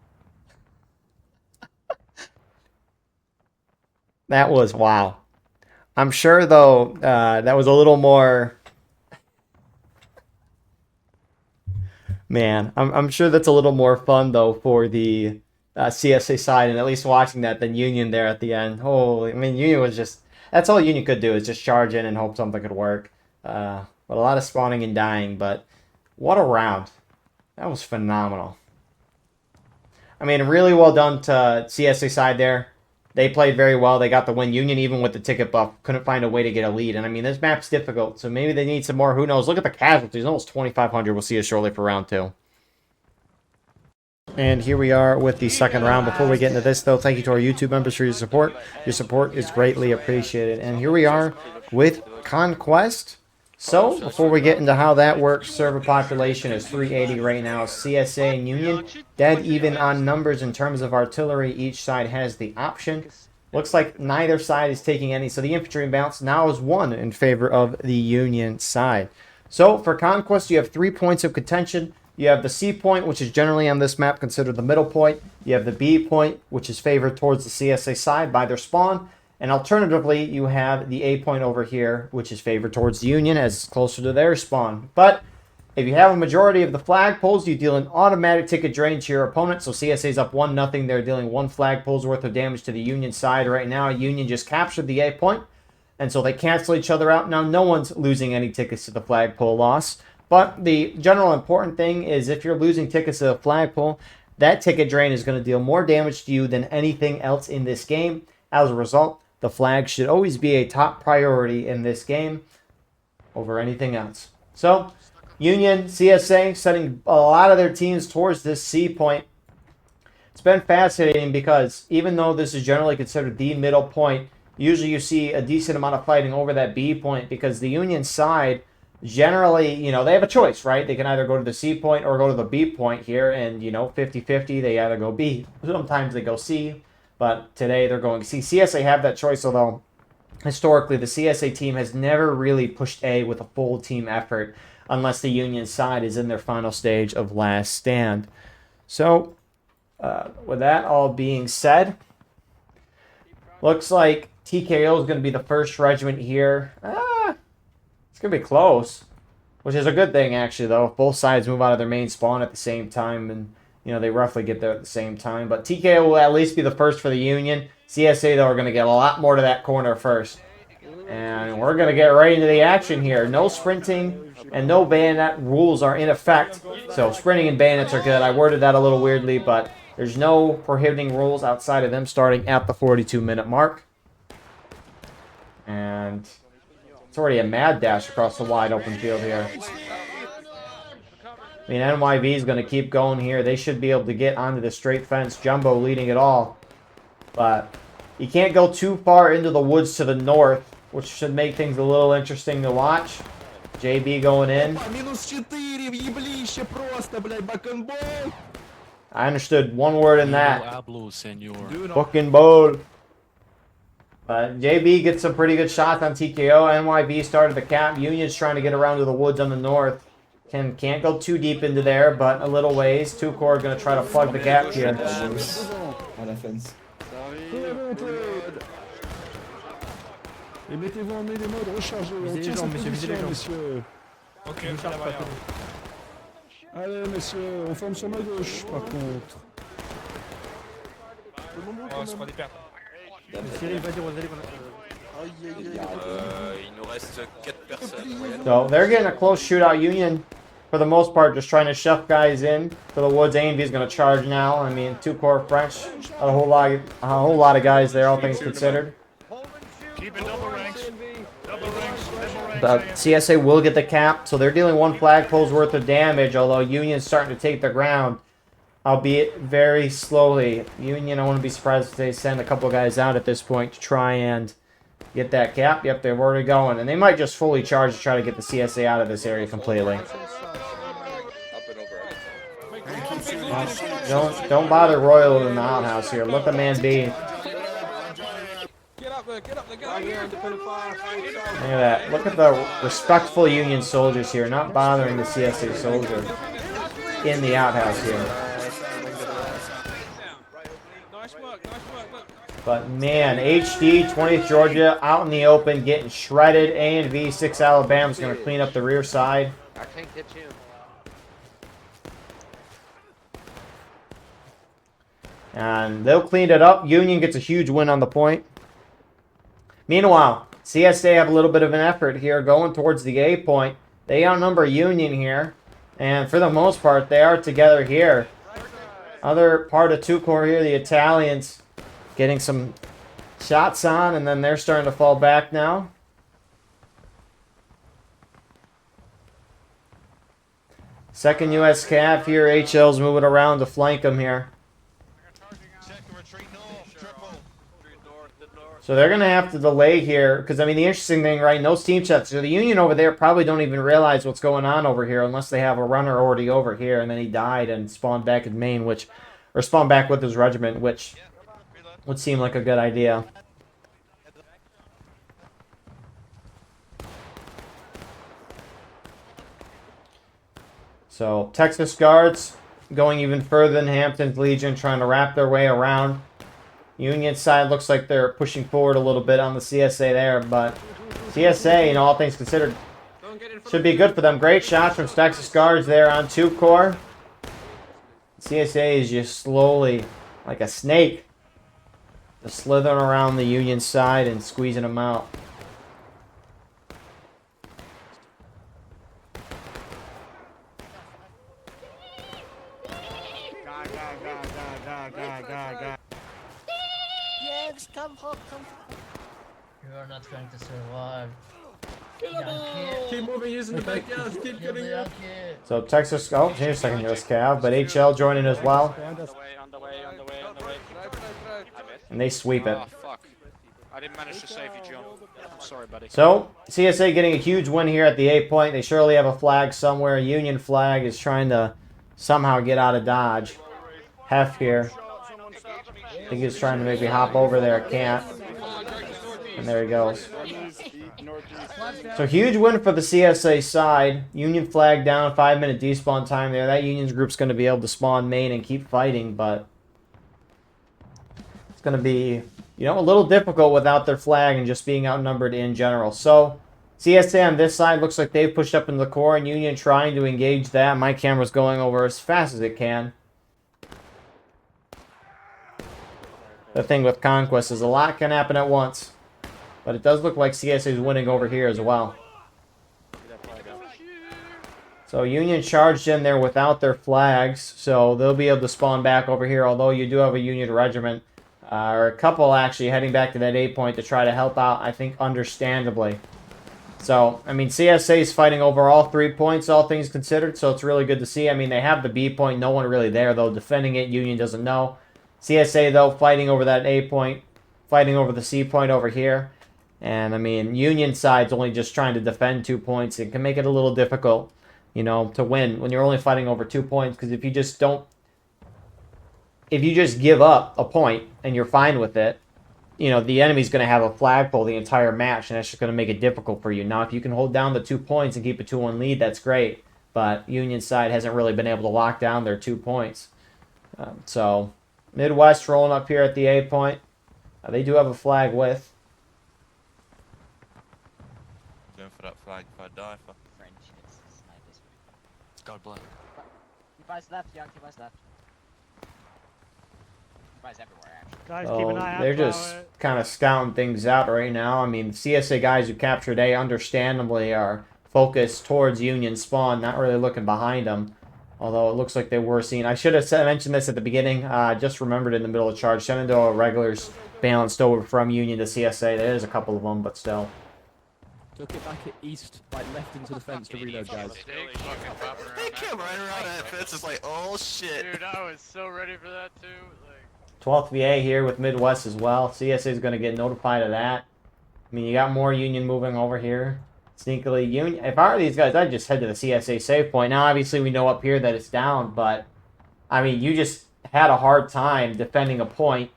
That was wow. I'm sure though that was a little more. Man, I'm sure that's a little more fun, though, for the CSA side, and at least watching that than Union there at the end. Holy, I mean, Union was just... That's all Union could do, is just charge in and hope something could work. But a lot of spawning and dying, but what a round. That was phenomenal. I mean, really well done to CSA side there. They played very well. They got the win. Union, even with the ticket buff, couldn't find a way to get a lead. And, I mean, this map's difficult, so maybe they need some more. Who knows? Look at the casualties. Almost 2,500. We'll see you shortly for round 2. And here we are with the second round. Before we get into this, though, thank you to our YouTube members for your support. Your support is greatly appreciated. And here we are with Conquest. So, before we get into how that works, server population is 380 right now. CSA and Union, dead even on numbers in terms of artillery. Each side has the option. Looks like neither side is taking any, so the infantry imbalance now is 1 in favor of the Union side. So, for Conquest, you have 3 points of contention. You have the C point, which is generally on this map considered the middle point. You have the B point, which is favored towards the CSA side by their spawn. And alternatively, you have the A point over here, which is favored towards the Union as it's closer to their spawn. But if you have a majority of the flagpoles, you deal an automatic ticket drain to your opponent. So CSA's up 1-0. They're dealing 1 flagpole's worth of damage to the Union side right now. Union just captured the A point, and so they cancel each other out. Now, no one's losing any tickets to the flagpole loss. But the general important thing is if you're losing tickets to the flagpole, that ticket drain is going to deal more damage to you than anything else in this game. As a result, the flag should always be a top priority in this game over anything else. So, Union, CSA, setting a lot of their teams towards this C point. It's been fascinating because even though this is generally considered the middle point, usually you see a decent amount of fighting over that B point because the Union side, generally, you know, they have a choice, right? They can either go to the C point or go to the B point here, and, you know, 50-50, they either go B. Sometimes they go C. But today they're going C. CSA have that choice, although historically the CSA team has never really pushed A with a full team effort unless the Union side is in their final stage of last stand. So, with that all being said, looks like TKO is going to be the first regiment here. It's going to be close, which is a good thing, actually, though. If both sides move out of their main spawn at the same time, and you know, they roughly get there at the same time. But TKO will at least be the first for the Union. CSA, though, are going to get a lot more to that corner first. And we're going to get right into the action here. No sprinting and no bayonet rules are in effect. So sprinting and bayonets are good. I worded that a little weirdly, but there's no prohibiting rules outside of them starting at the 42-minute mark. And it's already a mad dash across the wide open field here. I mean, NYV is going to keep going here. They should be able to get onto the straight fence. Jumbo leading it all. But you can't go too far into the woods to the north, which should make things a little interesting to watch. JB going in. I understood one word in that. Fucking bowl. JB gets some pretty good shots on TKO. NYV started the cap. Union's trying to get around to the woods on the north. Can't go too deep into there, but a little ways. 2 Corps are going to try to plug the gap here. Et mettez-vous en élément de recharger. On tient cette position, messieurs. Ok, on la barrière. Allez, messieurs, on forme sur ma gauche, par contre. On se prend des pertes. Il nous reste 4 personnes. So they're getting a close shootout. Union, for the most part, just trying to shove guys in to the woods. A&V is going to charge now. I mean, 2 core French, a whole lot of guys there, all things considered. Keep it double ranks. Double ranks. Double ranks. But CSA will get the cap, so they're dealing 1 flagpole's worth of damage, although Union's starting to take the ground, albeit very slowly. Union, I wouldn't be surprised if they send a couple guys out at this point to try and get that cap. Yep, they're already going, and they might just fully charge to try to get the CSA out of this area completely. Don't bother Royal in the outhouse here. Let the man be. Get up there, get out here. Look at that. Look at the respectful Union soldiers here, not bothering the CSA soldier in the outhouse here. Nice work, look. But man, HD, 20th Georgia, out in the open, getting shredded. A&V, 6 Alabama's going to clean up the rear side. I can't hit you. And they'll clean it up. Union gets a huge win on the point. Meanwhile, CSA have a little bit of an effort here going towards the A point. They outnumber Union here. And for the most part, they are together here. Other part of 2 core here, the Italians getting some shots on, and then they're starting to fall back now. Second U.S. Cav here. HL's moving around to flank them here. So they're going to have to delay here, because, I mean, the interesting thing, right, no steam checks. So the Union over there probably don't even realize what's going on over here unless they have a runner already over here, and then he died and spawned back in Maine, or spawned back with his regiment, which would seem like a good idea. So Texas Guards going even further than Hampton's Legion, trying to wrap their way around. Union side looks like they're pushing forward a little bit on the CSA there, but CSA, you know, all things considered, should be good for them. Great shots from Texas Guards there on 2 core. CSA is just slowly, like a snake, just slithering around the Union side and squeezing them out. Yes, come home, come. You are not going to survive. Keep moving, using the backyard, keep getting up. So Texas, oh, here's second US Cav, but HL joining as well. On the way. And they sweep it. Oh, fuck. I didn't manage to save you, John. I'm sorry, buddy. So, CSA getting a huge win here at the A point. They surely have a flag somewhere. Union flag is trying to somehow get out of Dodge. Hef here. I think he's trying to maybe hop over there. Can't. And there he goes. So huge win for the CSA side. Union flag down, 5-minute despawn time there. That Union's group's going to be able to spawn main and keep fighting, but it's going to be, you know, a little difficult without their flag and just being outnumbered in general. So CSA on this side looks like they've pushed up into the core, and Union trying to engage that. My camera's going over as fast as it can. The thing with Conquest is a lot can happen at once. But it does look like CSA is winning over here as well. So Union charged in there without their flags, so they'll be able to spawn back over here, although you do have a Union regiment, or a couple actually heading back to that A point to try to help out, I think, understandably. So, I mean, CSA is fighting over all 3 points, all things considered, so it's really good to see. I mean, they have the B point, no one really there, though, defending it. Union doesn't know. CSA, though, fighting over that A point, fighting over the C point over here. And, I mean, Union side's only just trying to defend 2 points. It can make it a little difficult, you know, to win when you're only fighting over 2 points. Because if you just don't... If you just give up a point and you're fine with it, you know, the enemy's going to have a flagpole the entire match. And that's just going to make it difficult for you. Now, if you can hold down the 2 points and keep a 2-1 lead, that's great. But Union side hasn't really been able to lock down their 2 points. So... Midwest rolling up here at the A point. They do have a flag with. Going for that flag if I die for. French, it's snipers. God bless. Keep eyes left, young, keep eyes left. Keep eyes everywhere, actually. Guys, keep an eye out. They're just kind of scouting things out right now. I mean, the CSA guys who captured A understandably are focused towards Union spawn, not really looking behind them. Although it looks like they were seen. I should have mentioned this at the beginning. Just remembered in the middle of the charge. Shenandoah regulars balanced over from Union to CSA. There's a couple of them, but still. Took it back at east, like left into the fence to reload, guys. They came right around that fence. It's like, oh shit. Dude, I was so ready for that too. Like, 12th VA here with Midwest as well. CSA is going to get notified of that. I mean, you got more Union moving over here. Sneakily, Union. If I were these guys, I'd just head to the CSA save point. Now, obviously, we know up here that it's down, but I mean, you just had a hard time defending a point,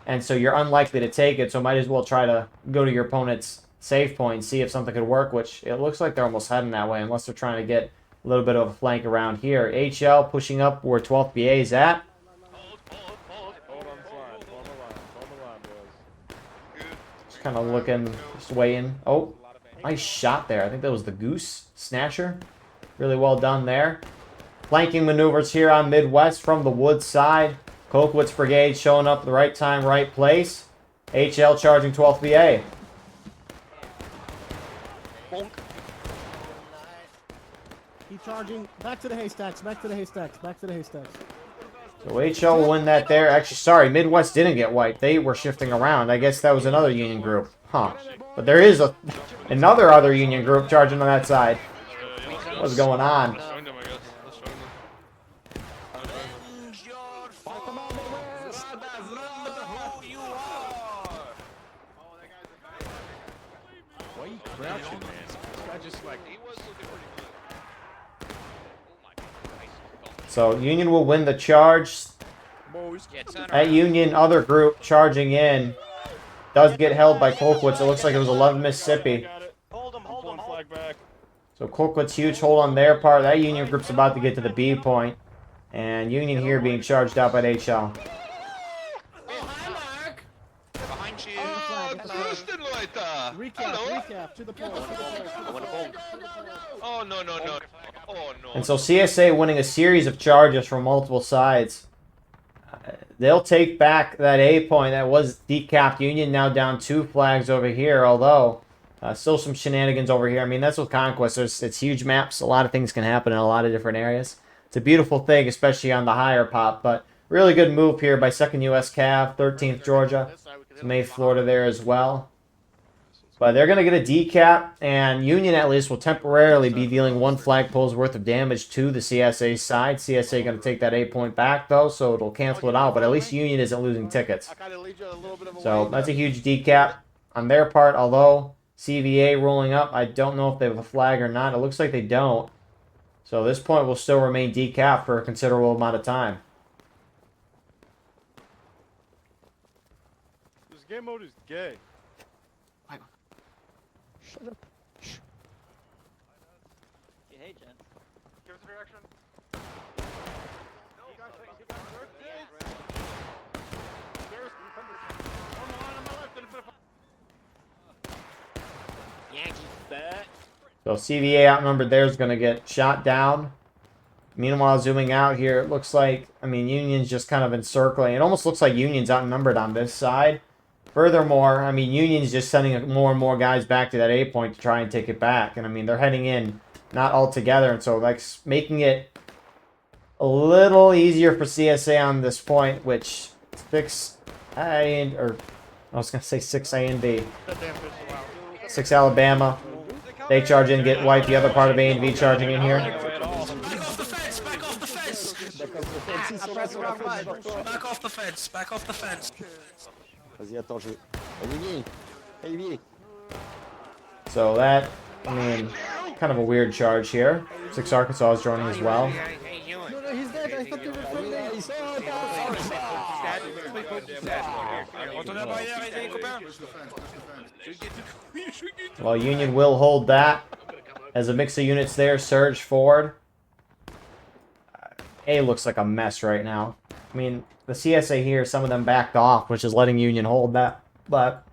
and so you're unlikely to take it. So might as well try to go to your opponent's save point and see if something could work. Which it looks like they're almost heading that way, unless they're trying to get a little bit of a flank around here. HL pushing up where 12th VA is at. Just kind of looking, just waiting. Oh. Nice shot there. I think that was the Goose Snatcher. Really well done there. Flanking maneuvers here on Midwest from the Woods side. Colquitt's Brigade showing up at the right time, right place. HL charging 12th VA. Keep charging. Back to the haystacks. Back to the haystacks. Back to the haystacks. So HL will win that there. Actually, sorry, Midwest didn't get wiped. They were shifting around. I guess that was another Union group. Huh. But there is another other Union group charging on that side. What's going on? Why are you crouching, man? This guy just like... So Union will win the charge. At Union, other group charging in. Does get held by Colquitt's. It looks like it was 11 Mississippi. So Colquitt's huge hold on their part. That Union group's about to get to the B point. And Union here being charged out by HL. behind you. Recap to the point. Oh, no. Oh, no. And so CSA winning a series of charges from multiple sides. They'll take back that A point that was decapped. Union now down 2 flags over here, although still some shenanigans over here. I mean, that's with Conquest. It's huge maps. A lot of things can happen in a lot of different areas. It's a beautiful thing, especially on the higher pop, but really good move here by 2nd U.S. Cav, 13th Georgia. Some 8th Florida there as well. But they're going to get a decap, and Union at least will temporarily be dealing 1 flagpole's worth of damage to the CSA side. CSA going to take that 8 point back, though, so it'll cancel it out, but at least Union isn't losing tickets. So that's a huge decap on their part, although CVA rolling up, I don't know if they have a flag or not. It looks like they don't. So this point will still remain decapped for a considerable amount of time. This game mode is gay. Shut up. Shh. Hey, Jen. Give us a direction. So CVA outnumbered there is going to get shot down. Meanwhile, zooming out here, it looks like, I mean, Union's just kind of encircling. It almost looks like Union's outnumbered on this side. Furthermore, I mean, Union's just sending more and more guys back to that A point to try and take it back. And, I mean, they're heading in not all together. And so, like, making it a little easier for CSA on this point, which 6 A, or I was going to say 6 A and B. 6 Alabama. They charge in, get wiped. The other part of A and B charging in here. Back off the fence! Back off the fence! Back off the fence! Back off the fence! Vas-y, attends, je... Allez, viens. So that, I mean, kind of a weird charge here. 6 Arkansas is joining as well. No, he's dead. I thought they were Well, Union will hold that as a mix of units there surge forward. A looks like a mess right now. I mean, the CSA here, some of them backed off, which is letting Union hold that. But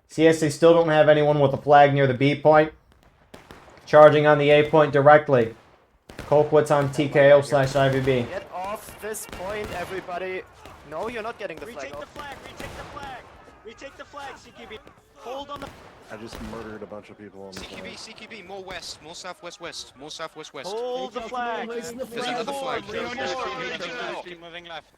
CSA still don't have anyone with a flag near the B point. Charging on the A point directly. Colquitt's on TKO/IVB. Get off this point, everybody. No, you're not getting the flag. Retake the flag, retake the flag. Retake the flag, CQB. Hold on the... I just murdered a bunch of people on the CQB, CQB, more west, more southwest west, more southwest west. Hold the flag. There's another flag. Keep moving left.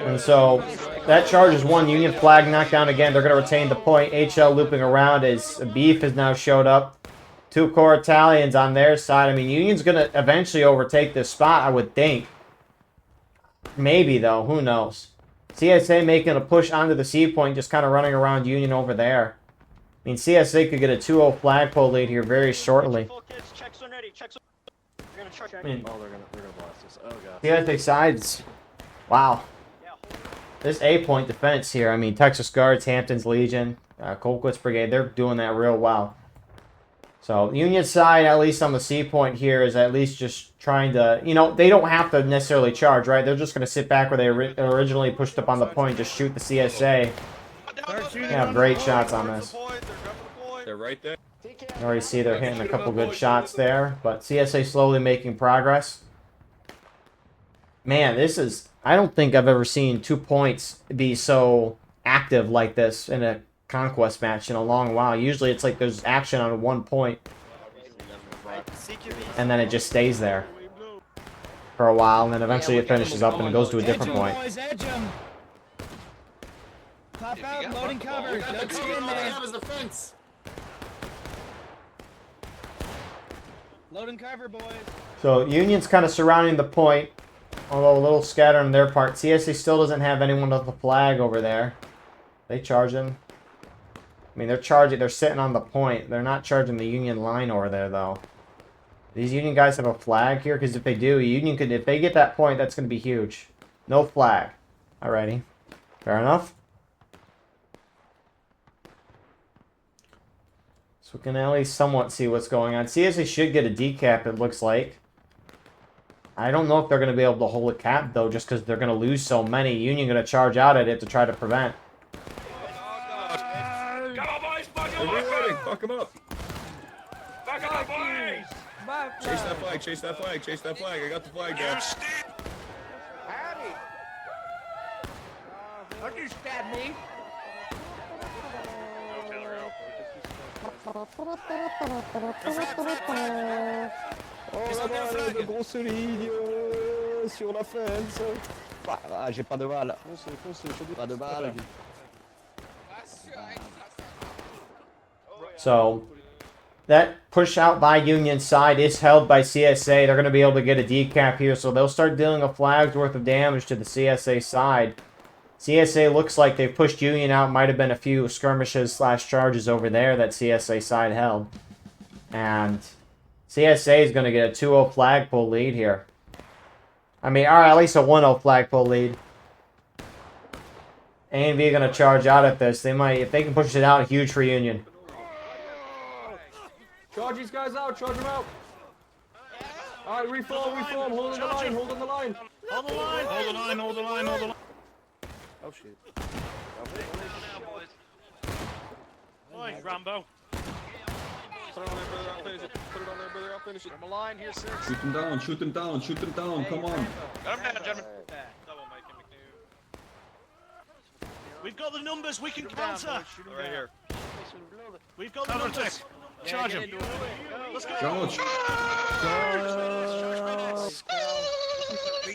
And so that charge is one. Union flag knocked down again. They're going to retain the point. HL looping around as Beef has now showed up. 2 core Italians on their side. I mean, Union's going to eventually overtake this spot, I would think. Maybe, though. Who knows? CSA making a push onto the C point, just kind of running around Union over there. I mean, CSA could get a 2-0 flagpole lead here very shortly. I mean, Oh, they're gonna blast us. Oh god. CSA sides. Wow. This A point defense here, I mean, Texas Guards, Hampton's Legion, Colquitt's Brigade, they're doing that real well. So, Union side, at least on the C point here, is at least just trying to, you know, they don't have to necessarily charge, right? They're just going to sit back where they originally pushed up on the point, just shoot the CSA. Yeah, great shots on this. They're right there. You already see they're hitting a couple good shots there, but CSA slowly making progress. Man, this is, I don't think I've ever seen 2 points be so active like this in a conquest match in a long while. Usually it's like there's action on 1 point and then it just stays there for a while, and then eventually it finishes up and it goes to a different point. Pop out, loading cover. Let's get in there. Loading cover, boys. So Union's kind of surrounding the point, although a little scattered on their part. CSA still doesn't have anyone with a flag over there. They charging. I mean, they're charging. They're sitting on the point. They're not charging the Union line over there, though. These Union guys have a flag here? Because if they do, Union could... If they get that point, that's going to be huge. No flag. Alrighty. Fair enough. So we can at least somewhat see what's going on. CSA should get a decap, it looks like. I don't know if they're going to be able to hold a cap, though, just because they're going to lose so many. Union going to charge out at it to try to prevent. Fuck him up. Back up, boys! Chase that flag, chase that flag, chase that flag. I got the flag down. Howdy! Don't you stab me! Oh, le gros soligne sur la fence. Ah, j'ai pas de balle. Pas de balle. So, that push out by Union side is held by CSA. They're going to be able to get a decap here, so they'll start dealing a flag's worth of damage to the CSA side. CSA looks like they've pushed Union out. Might have been a few skirmishes / charges over there that CSA side held. And CSA is going to get a 2-0 flagpole lead here. I mean, or at least a 1-0 flagpole lead. A&V are going to charge out at this. They might, if they can push it out, huge for Union. Charge these guys out, charge them out. Alright, reform, hold on the line, hold on the line. Hold the line! Hold the line, hold the line, hold the line. Oh shit. Oi, Rambo. Put it on there, brother, I'll finish it. Put it on there, brother, I'll finish it. I'm a line here, sir. Shoot them down, shoot them down, shoot them down. Come on. Got him down, gentlemen. We've got the numbers, we can counter. Right here. We've got the numbers. Charge him. Let's go. Charge.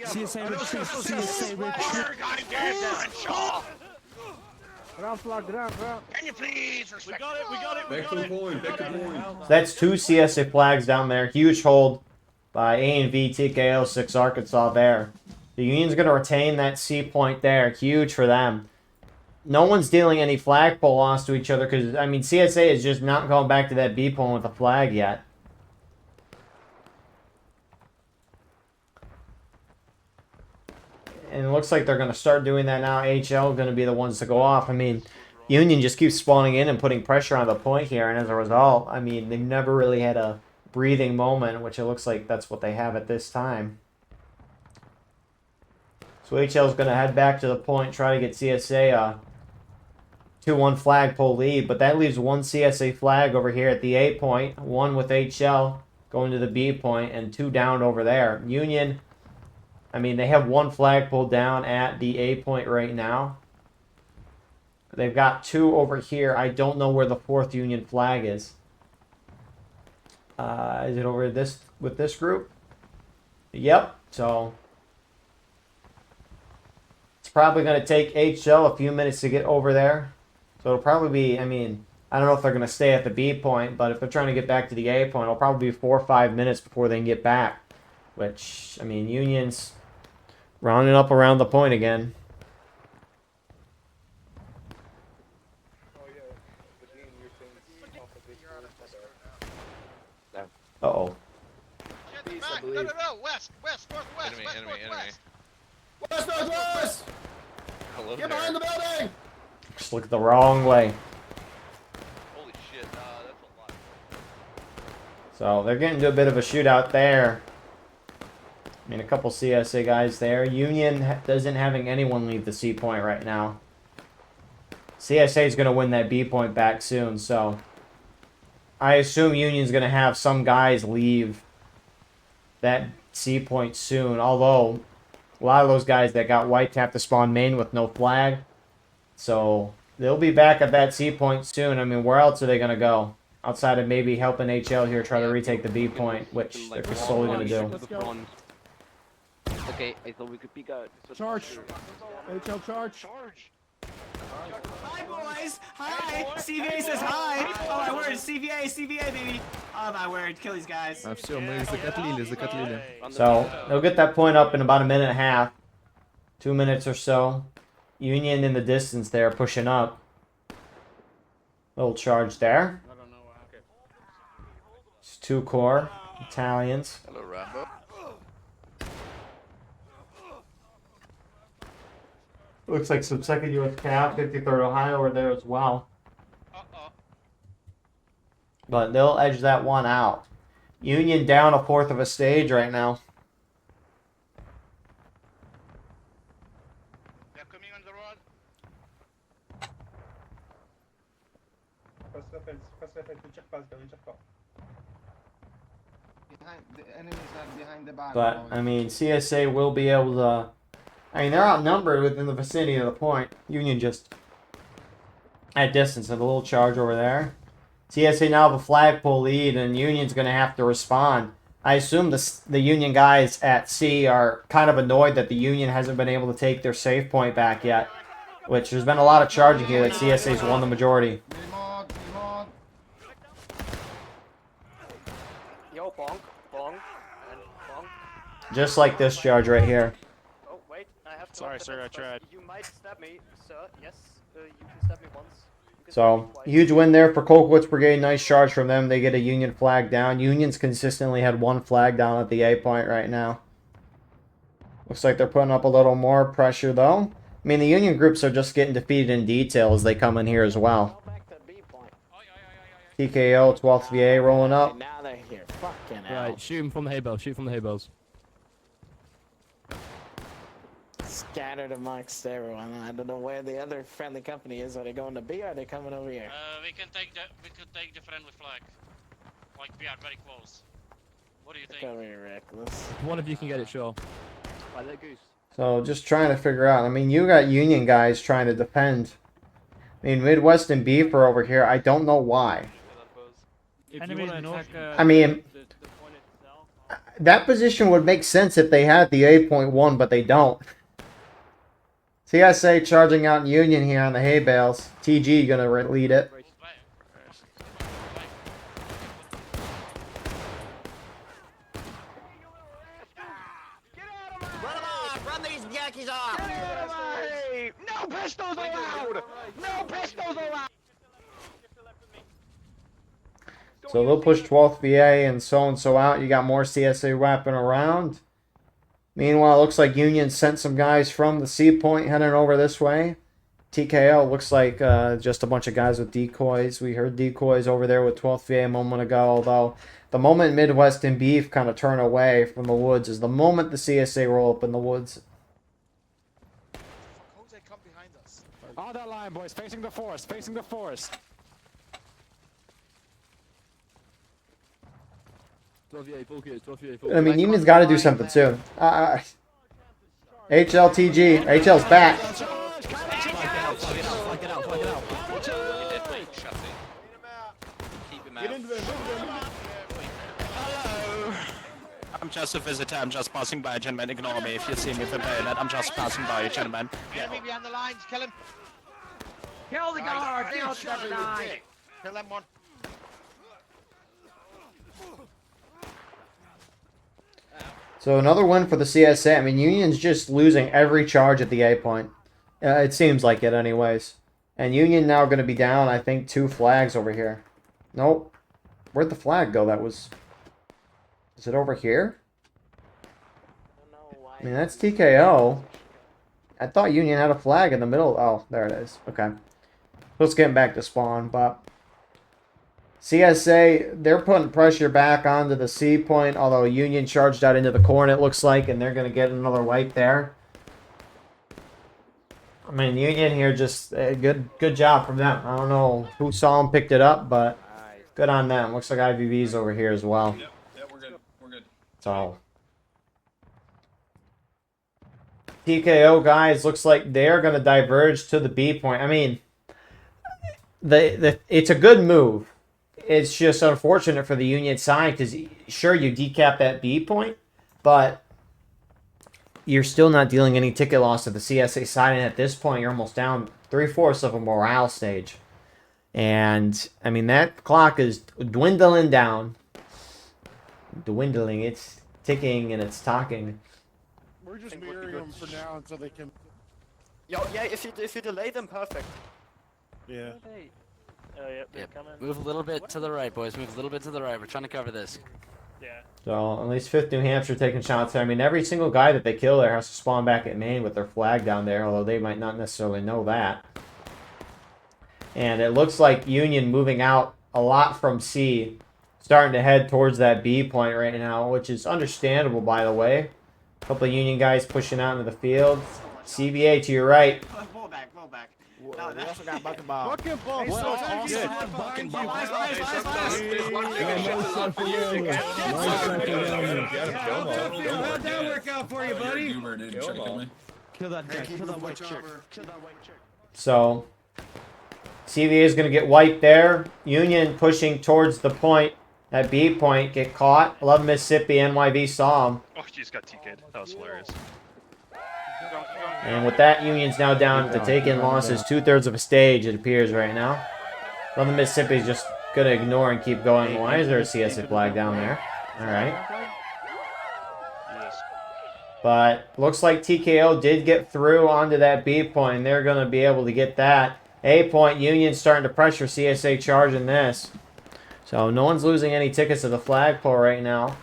CSA retreat, CSA retreat. Ground flag, ground. Can you please respect? We got it. Back to the point, back to the point. That's 2 CSA flags down there. Huge hold by A&V, TKO, 6 Arkansas there. The Union's going to retain that C point there. Huge for them. No one's dealing any flagpole loss to each other because, I mean, CSA is just not going back to that B point with a flag yet. And it looks like they're going to start doing that now. HL going to be the ones to go off. I mean, Union just keeps spawning in and putting pressure on the point here, and as a result, I mean, they've never really had a breathing moment, which it looks like that's what they have at this time. So HL's going to head back to the point, try to get CSA a 2-1 flagpole lead, but that leaves one CSA flag over here at the A point, one with HL going to the B point, and 2 down over there. Union, I mean, they have 1 flagpole down at the A point right now. They've got 2 over here. I don't know where the 4th Union flag is. Is it over this with this group? Yep, so it's probably going to take HL a few minutes to get over there. So it'll probably be, I mean, I don't know if they're going to stay at the B point, but if they're trying to get back to the A point, it'll probably be 4 or 5 minutes before they can get back. Which, I mean, Union's rounding up around the point again. Uh-oh. No, west, northwest, Enemy. West, northwest! Hello Get there. behind the building! Just look the wrong way. Holy shit, that's a lot. So they're getting into a bit of a shootout there. I mean, a couple CSA guys there. Union doesn't having anyone leave the C point right now. CSA is going to win that B point back soon, so I assume Union's going to have some guys leave that C point soon, although a lot of those guys that got wiped have to spawn main with no flag. So they'll be back at that C point soon. I mean, where else are they going to go? Outside of maybe helping HL here try to retake the B point, which they're slowly going to do. Let's go. Okay, I thought we could pick out. Charge. HL charge. Hi, boys. Hi. CVA says hi. Oh, my word. CVA, baby. Oh, my word. Kill these guys. So they'll get that point up in about a minute and a half. 2 minutes or so. Union in the distance there, pushing up. Little charge there. It's 2 core Italians. Hello, Rambo. Looks like some 2nd U.S. Cav, 53rd Ohio are there as well. But they'll edge that one out. Union down a 4th of a stage right now. They're coming on the road. The enemies are behind the bar. But, I mean, CSA will be able to... I mean, they're outnumbered within the vicinity of the point. Union just at distance. And a little charge over there. CSA now have a flagpole lead, and Union's going to have to respond. I assume the Union guys at C are kind of annoyed that the Union hasn't been able to take their save point back yet. Which there's been a lot of charging here that CSA's won the majority. Yo, bonk, and bonk. Just like this charge right here. Oh, wait. I have to. Sorry, sir, I tried. You might stab me, sir. Yes, you can stab me once. So, huge win there for Colquitt's Brigade. Nice charge from them. They get a Union flag down. Union's consistently had 1 flag down at the A point right now. Looks like they're putting up a little more pressure, though. I mean, the Union groups are just getting defeated in detail as they come in here as well. TKO, 12th VA rolling up. Now they're here. Fucking hell. Right, shoot him from the hay bales. Shoot from the hay bales. Scattered amongst everyone. I don't know where the other friendly company is. Are they going to B or are they coming over here? We can take the friendly flag. Like we are very close. What do you think? Come here, reckless. One of you can get it, sure. Right, let goose. So, just trying to figure out. I mean, you got Union guys trying to defend. I mean, Midwest and Beef are over here. I don't know why. I mean, that position would make sense if they had the A.1, but they don't. CSA charging out in Union here on the hay bales. TG gonna lead it. Run these Yankees off! No pistols allowed! No pistols allowed! So they'll push 12th VA and so out. You got more CSA wrapping around. Meanwhile, it looks like Union sent some guys from the C point heading over this way. TKO looks like just a bunch of guys with decoys. We heard decoys over there with 12th VA a moment ago, although the moment Midwest and Beef kind of turn away from the woods is the moment the CSA roll up in the woods. On that line, boys. Facing the forest. Facing the forest. I mean, Union's got to do something soon. HLTG. HL's back. I'm just a visitor, I'm just passing by, gentlemen. Ignore me if you see me with a bayonet. I'm just passing by, gentlemen. Enemy behind the lines, kill him. Kill the guard! Kill the guard! Kill them one. So another win for the CSA. I mean, Union's just losing every charge at the A point. It seems like it anyways. And Union now going to be down, I think, 2 flags over here. Nope. Where'd the flag go? That was... Is it over here? I mean, that's TKO. I thought Union had a flag in the middle. Oh, there it is. Okay. Let's get back to spawn, but... CSA, they're putting pressure back onto the C point, although Union charged out into the corner, it looks like, and they're going to get another wipe there. I mean, Union here just good job from them. I don't know who saw them, picked it up, but good on them. Looks like IVV's over here as well. Yep, we're good. We're good. So TKO guys, looks like they're going to diverge to the B point. I mean, it's a good move. It's just unfortunate for the Union side because sure you decap that B point, but you're still not dealing any ticket loss to the CSA side, and at this point you're almost down 3/4 of a morale stage. And I mean that clock is dwindling down. Dwindling, it's ticking and it's talking. We're just mirroring them for now until they can. Yo, yeah, if you delay them, perfect. Yeah. Oh, yep, they're coming. Move a little bit to the right, boys. Move a little bit to the right. We're trying to cover this. Yeah. So at least 5th New Hampshire taking shots there. I mean, every single guy that they kill there has to spawn back at main with their flag down there, although they might not necessarily know that. And it looks like Union moving out a lot from C, starting to head towards that B point right now, which is understandable, by the way. A couple of Union guys pushing out into the field. CVA to your right. Pull back, pull back. No, they also got bucket ball. Bucket ball. Hey, Well, so awesome. bucket Bucket How'd that work out for you, buddy? Kill that guy. Kill that white chick. Kill that white chick. So CVA is going to get wiped there. Union pushing towards the point. That B point, get caught. 11 Mississippi, NYV saw him. Oh, you just got TK'd. That was hilarious. And with that, Union's now down to taking losses 2/3 of a stage, it appears right now. 11 Mississippi's just going to ignore and keep going. Why is there a CSA flag down there? All right. But looks like TKO did get through onto that B point, and they're going to be able to get that. A point, Union starting to pressure CSA charging this. So no one's losing any tickets to the flagpole right now.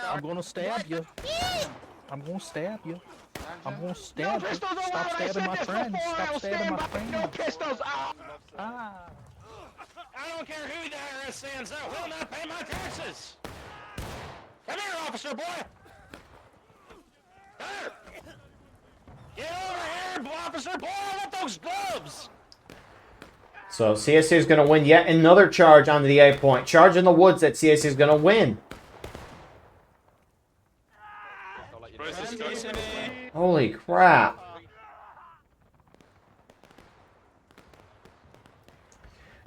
I'm gonna stab you. I'm gonna stab you. I'm gonna stab you. Stop stabbing my friend. Stop stabbing my friend. No pistols! Ah. I don't care who the IRS stands out. Will not pay my taxes. Come here, officer boy. Here. Get over here, officer boy. With those gloves. So CSA is going to win yet another charge onto the A point. Charge in the woods that CSA is going to win. Holy crap.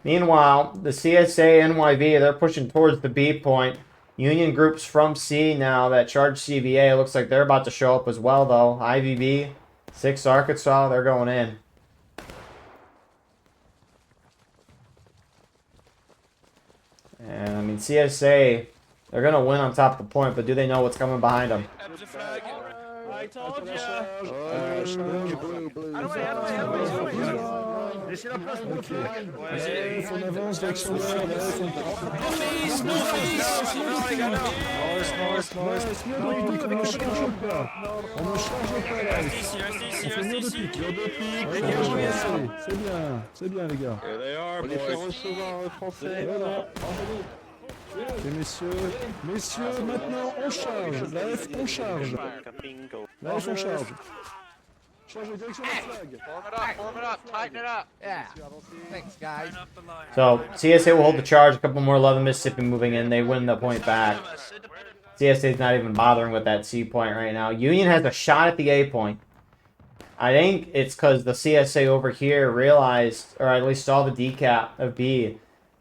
Meanwhile, the CSA, NYV, they're pushing towards the B point. Union groups from C now that charge CVA. Looks like they're about to show up as well, though. IVB, 6 Arkansas, they're going in. And, I mean, CSA, they're going to win on top of the point, but do they know what's coming behind them? I told you. C'est bien les gars. Here they are, boys. Et messieurs, maintenant on charge. Left, on charge. Left, on charge. Charge direction of flag. Form it up, tighten it up. Yeah. Thanks, guys. So CSA will hold the charge. A couple more 11 Mississippi moving in. They win the point back. CSA is not even bothering with that C point right now. Union has a shot at the A point. I think it's because the CSA over here realized, or at least saw the decap of B,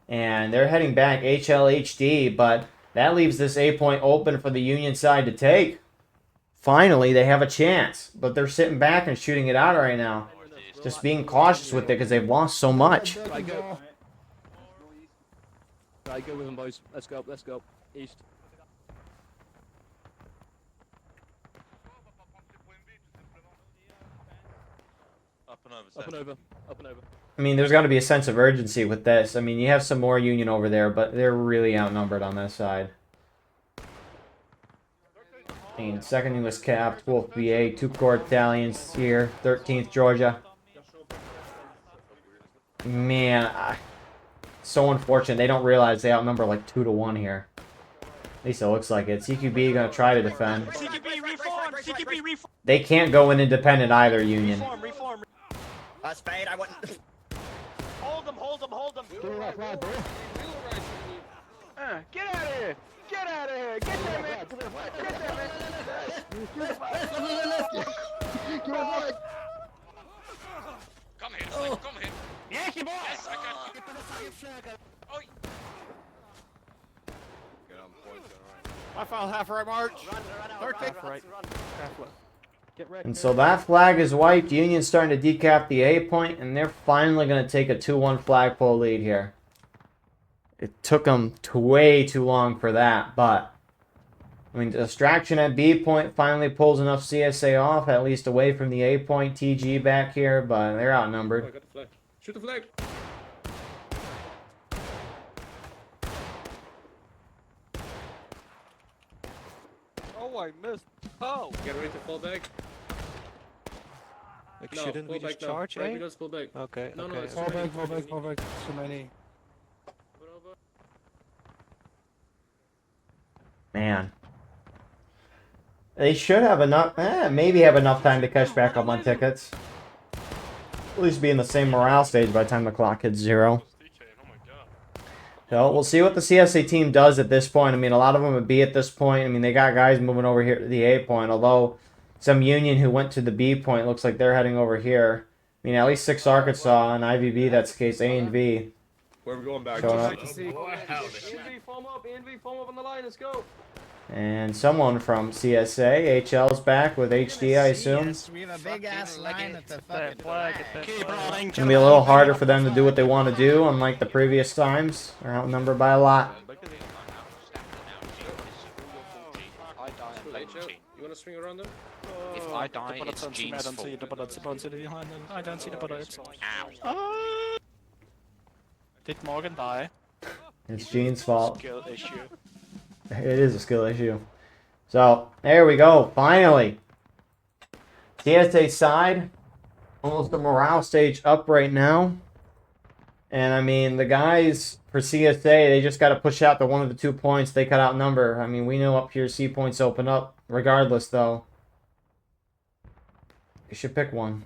and they're heading back HLHD, but that leaves this A point open for the Union side to take. Finally, they have a chance, but they're sitting back and shooting it out right now. Just being cautious with it because they've lost so much. Right, go. Right, go with them, boys. Let's go, let's go. East. Up and over. Up and over. Up and over. I mean, there's got to be a sense of urgency with this. I mean, you have some more Union over there, but they're really outnumbered on this side. I mean, 2nd U.S. Cap, 12th VA, 2 Corps Battalions here, 13th Georgia. Man, so unfortunate. They don't realize they outnumber like 2 to 1 here. At least it looks like it. CQB gonna try to defend. CQB reform! CQB reform! They can't go in independent either, Union. Reform! Spade, I wouldn't. Hold them! Get out of here! Get out of here! Get them in! Get them in! Come here, come here. Yankee boy! Yes, I got you. Oh, My final half right march. Half right. Half left. Get ready. And so that flag is wiped. Union's starting to decap the A point, and they're finally going to take a 2-1 flagpole lead here. It took them way too long for that, but I mean, distraction at B point finally pulls enough CSA off, at least away from the A point. TG back here, but they're outnumbered. Oh, I got the flag. Shoot the flag. Oh, I missed. Oh. Get ready to fall back. Like, No, shouldn't we fall just back now. charge, Right, eh? we just pull back. Okay, No, okay. it's Fall too many. back. So many. Man. They should have enough, maybe have enough time to catch back up on tickets. At least be in the same morale stage by the time the clock hits 0. So we'll see what the CSA team does at this point. I mean, a lot of them would be at this point. I mean, they got guys moving over here to the A point, although some Union who went to the B point looks like they're heading over here. I mean, at least 6 Arkansas and IVB, that's the case. A and B. Where are we going back? Showing up. NV, form up on the line, let's go. And someone from CSA, HL's back with HD, I assume. Yes, we have a big ass line at the fucking It's gonna be a little harder for them to do what they want to do, unlike the previous times. They're outnumbered by a lot. You wanna swing around them? If I die, it's Gene's fault. I don't see the bullets. Ow. Did Morgan die? It's Gene's fault. Skill issue. It is a skill issue. So, there we go. Finally. CSA side. Almost the morale stage up right now. And, I mean, the guys for CSA, they just got to push out the 1 of the 2 points. They could outnumber. I mean, we know up here C points open up. Regardless, though. You should pick one.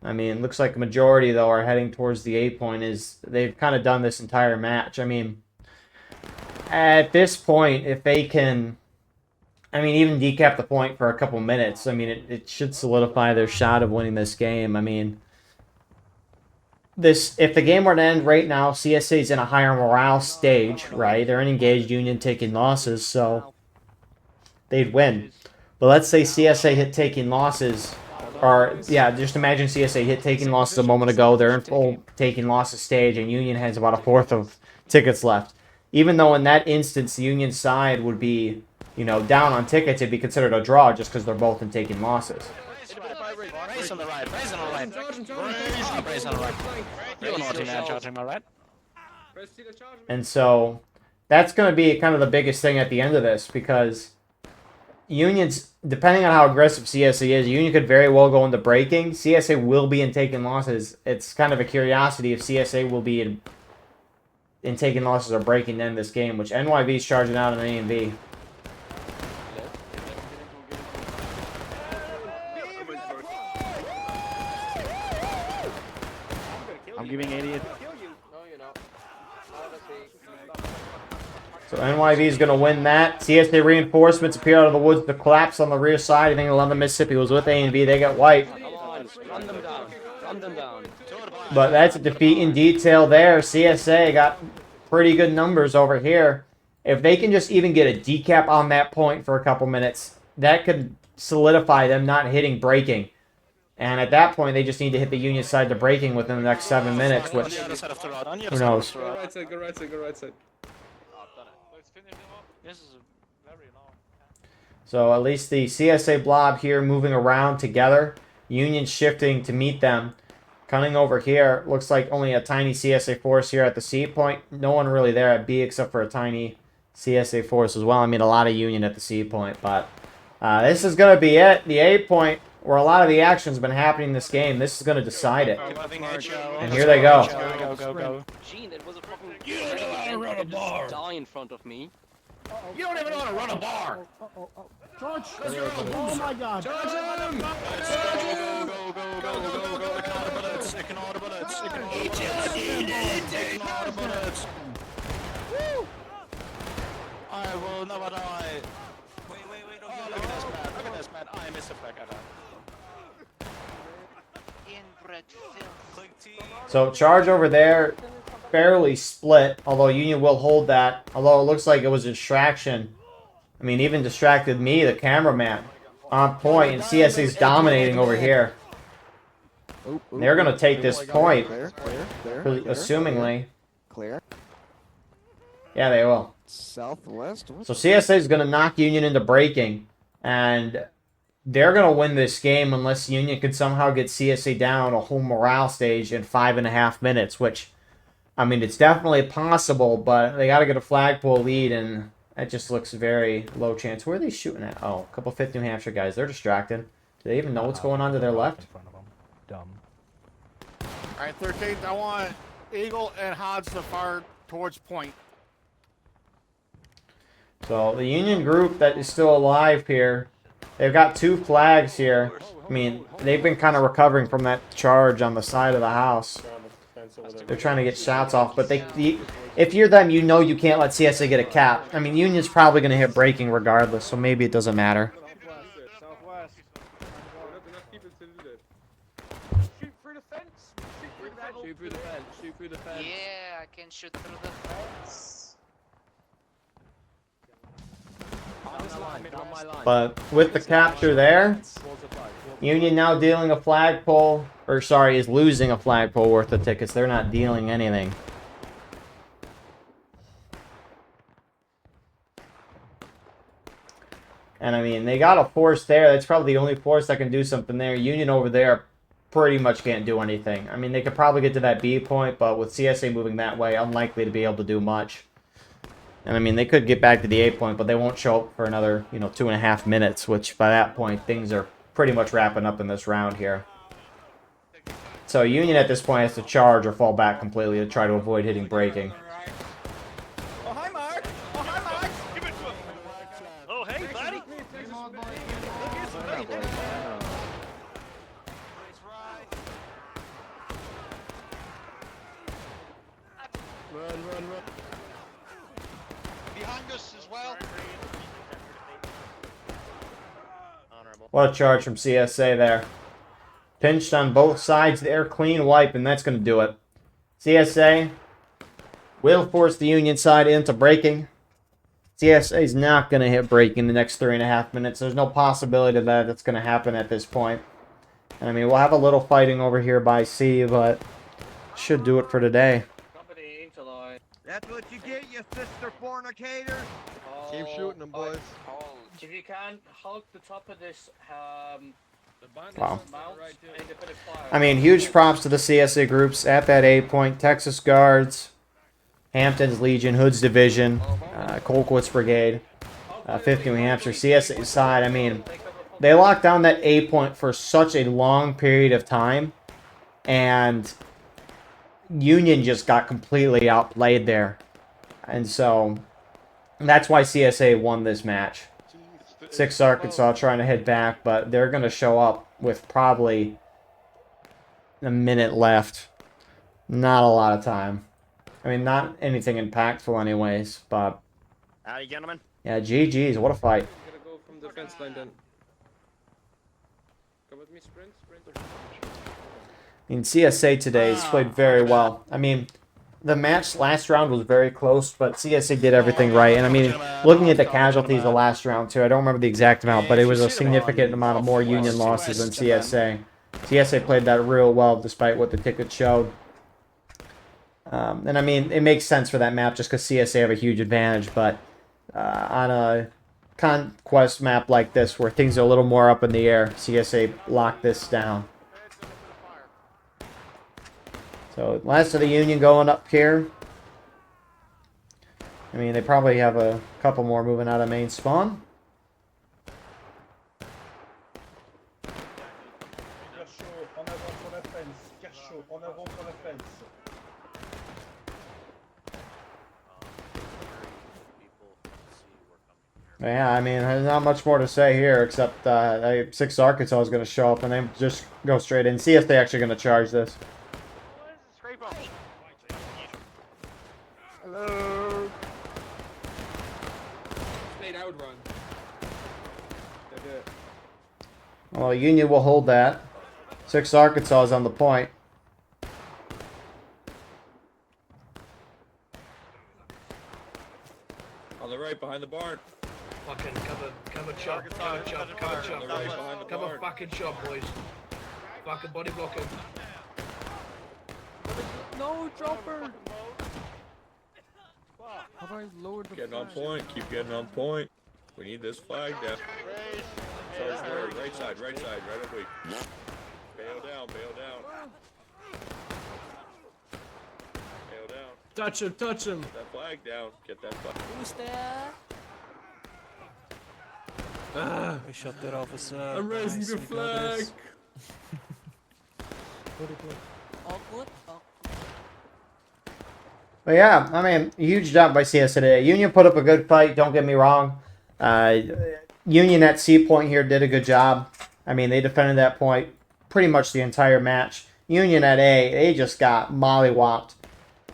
I mean, it looks like the majority, though, are heading towards the A point. They've kind of done this entire match. I mean, at this point, if they can, I mean, even decap the point for a couple minutes, I mean, it should solidify their shot of winning this game. I mean, if the game were to end right now, CSA's in a higher morale stage, right? They're an engaged Union taking losses, so they'd win. But let's say CSA hit taking losses, or, yeah, just imagine CSA hit taking losses a moment ago. They're in full taking losses stage, and Union has about 1/4 of tickets left. Even though in that instance, the Union side would be, you know, down on tickets, it'd be considered a draw just because they're both in taking losses. Raise on the right, raise on the right. Raise on the right. You're naughty man, charging my right. And so, that's going to be kind of the biggest thing at the end of this, because Union's, depending on how aggressive CSA is, Union could very well go into breaking. CSA will be in taking losses. It's kind of a curiosity if CSA will be in in taking losses or breaking to end this game, which NYV's charging out on A and B. I'm giving 88. So NYV is going to win that. CSA reinforcements appear out of the woods to collapse on the rear side. I think 11 Mississippi was with A and B. They got wiped. Run them down. Run them down. But that's a defeat in detail there. CSA got pretty good numbers over here. If they can just even get a decap on that point for a couple minutes, that could solidify them not hitting breaking. And at that point, they just need to hit the Union side to breaking within the next 7 minutes, which, who knows. Go right side, go right side, go right side. This is very long. So at least the CSA blob here moving around together. Union shifting to meet them. Coming over here, looks like only a tiny CSA force here at the C point. No one really there at B except for a tiny CSA force as well. I mean, a lot of Union at the C point, but this is going to be it. The A point, where a lot of the action's been happening in this game, this is going to decide it. And here they go. Go. Gene, it was a fucking... You don't know how to run a bar! Die in front of me. You don't even know how to run a bar! George, let's go! Oh my god! Charge him! Go! Ignore the bullets! Ignore the bullets! Ignore the bullets! Woo! I will never die! Wait, oh, look at this man, I miss a flag at that. Inbred filth. So charge over there, fairly split, although Union will hold that. Although it looks like it was a distraction. I mean, even distracted me, the cameraman. On point, and CSA's dominating over here. They're going to take this point, assumingly. Clear. Yeah, they will. Southwest. So CSA is going to knock Union into breaking, and they're going to win this game unless Union can somehow get CSA down a whole morale stage in 5.5 minutes, which, I mean, it's definitely possible, but they got to get a flagpole lead, and that just looks very low chance. Where are they shooting at? Oh, a couple 5th New Hampshire guys. They're distracted. Do they even know what's going on to their left? Dumb. Alright, 13th, I want Eagle and Hodge to fire towards point. So the Union group that is still alive here, they've got 2 flags here. I mean, they've been kind of recovering from that charge on the side of the house. They're trying to get shots off, but if you're them, you know you can't let CSA get a cap. I mean, Union's probably going to hit breaking regardless, so maybe it doesn't matter. Southwest. Shoot through the fence. Shoot through the fence. Shoot through the fence. Yeah, I can shoot through the fence. But with the capture there, Union now dealing a flagpole, or sorry, is losing a flagpole worth of tickets. They're not dealing anything. And I mean, they got a force there. That's probably the only force that can do something there. Union over there pretty much can't do anything. I mean, they could probably get to that B point, but with CSA moving that way, unlikely to be able to do much. And I mean, they could get back to the A point, but they won't show up for another, 2.5 minutes, which by that point, things are pretty much wrapping up in this round here. So Union at this point has to charge or fall back completely to try to avoid hitting breaking. Oh, hi, Mark! Oh, hi, Mark! Give it to him! Oh, hey, buddy! Run. Behind us as well. What a charge from CSA there. Pinched on both sides there, clean wipe, and that's going to do it. CSA will force the Union side into breaking. CSA is not going to hit breaking in the next 3.5 minutes. There's no possibility that that's going to happen at this point. And I mean, we'll have a little fighting over here by C, but should do it for today. That's what you get, you sister fornicator. Keep shooting them, boys. If you can, hug the top of this Wow. mount and a bit of fire. I mean, huge props to the CSA groups at that A point. Texas Guards, Hampton's Legion, Hood's Division, Colquitt's Brigade, 5th New Hampshire, CSA side. I mean, they locked down that A point for such a long period of time, and Union just got completely outplayed there. And so that's why CSA won this match. 6 Arkansas trying to head back, but they're going to show up with probably a minute left. Not a lot of time. I mean, not anything impactful anyways, but... Howdy, gentlemen. Yeah, GG's. What a fight. I'm gonna go from the fence line then. Come with me, sprint. I mean, CSA today has played very well. I mean, the match last round was very close, but CSA did everything right. And I mean, looking at the casualties of last round too, I don't remember the exact amount, but it was a significant amount of more Union losses than CSA. CSA played that real well despite what the ticket showed. And I mean, it makes sense for that map just because CSA have a huge advantage, but on a conquest map like this where things are a little more up in the air, CSA locked this down. So, last of the Union going up here. I mean, they probably have a couple more moving out of main spawn. Yeah, I mean, there's not much more to say here except 6 Arkansas is going to show up and they just go straight in. See if they're actually going to charge this. Hello. Straight out run. Well, Union will hold that. 6 Arkansas is on the point. On the right, behind the barn. Fucking cover chop, cover fucking chop, boys. Fucking body blocking. No, dropper! How do I lower the Getting on point, keep getting on point. We need this flag down. Charge there, right side, right oblique. Bail down. Bail down. Touch him. Get that flag down, get that flag. Who's there? We shot that officer. I'm raising the flag. All good? But yeah, I mean, huge job by CS today. Union put up a good fight, don't get me wrong. Union at C point here did a good job. I mean, they defended that point pretty much the entire match. Union at A, they just got mollywopped.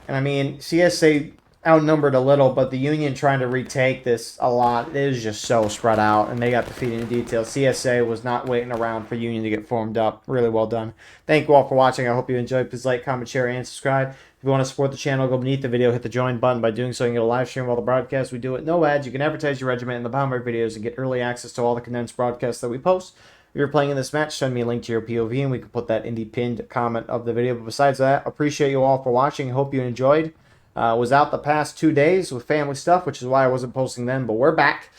And I mean, CSA outnumbered a little, but the Union trying to retake this a lot. It was just so spread out, and they got defeated in detail. CSA was not waiting around for Union to get formed up. Really well done. Thank you all for watching. I hope you enjoyed. Please like, comment, share, and subscribe. If you want to support the channel, go beneath the video, hit the join button. By doing so, you can get a live stream of all the broadcasts we do with no ads. You can advertise your regiment in the bottom of our videos and get early access to all the condensed broadcasts that we post. If you're playing in this match, send me a link to your POV, and we can put that in the pinned comment of the video. But besides that, appreciate you all for watching. Hope you enjoyed. Was out the past 2 days with family stuff, which is why I wasn't posting then, but we're back.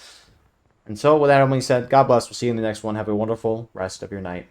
And so, with that being said, God bless. We'll see you in the next one. Have a wonderful rest of your night.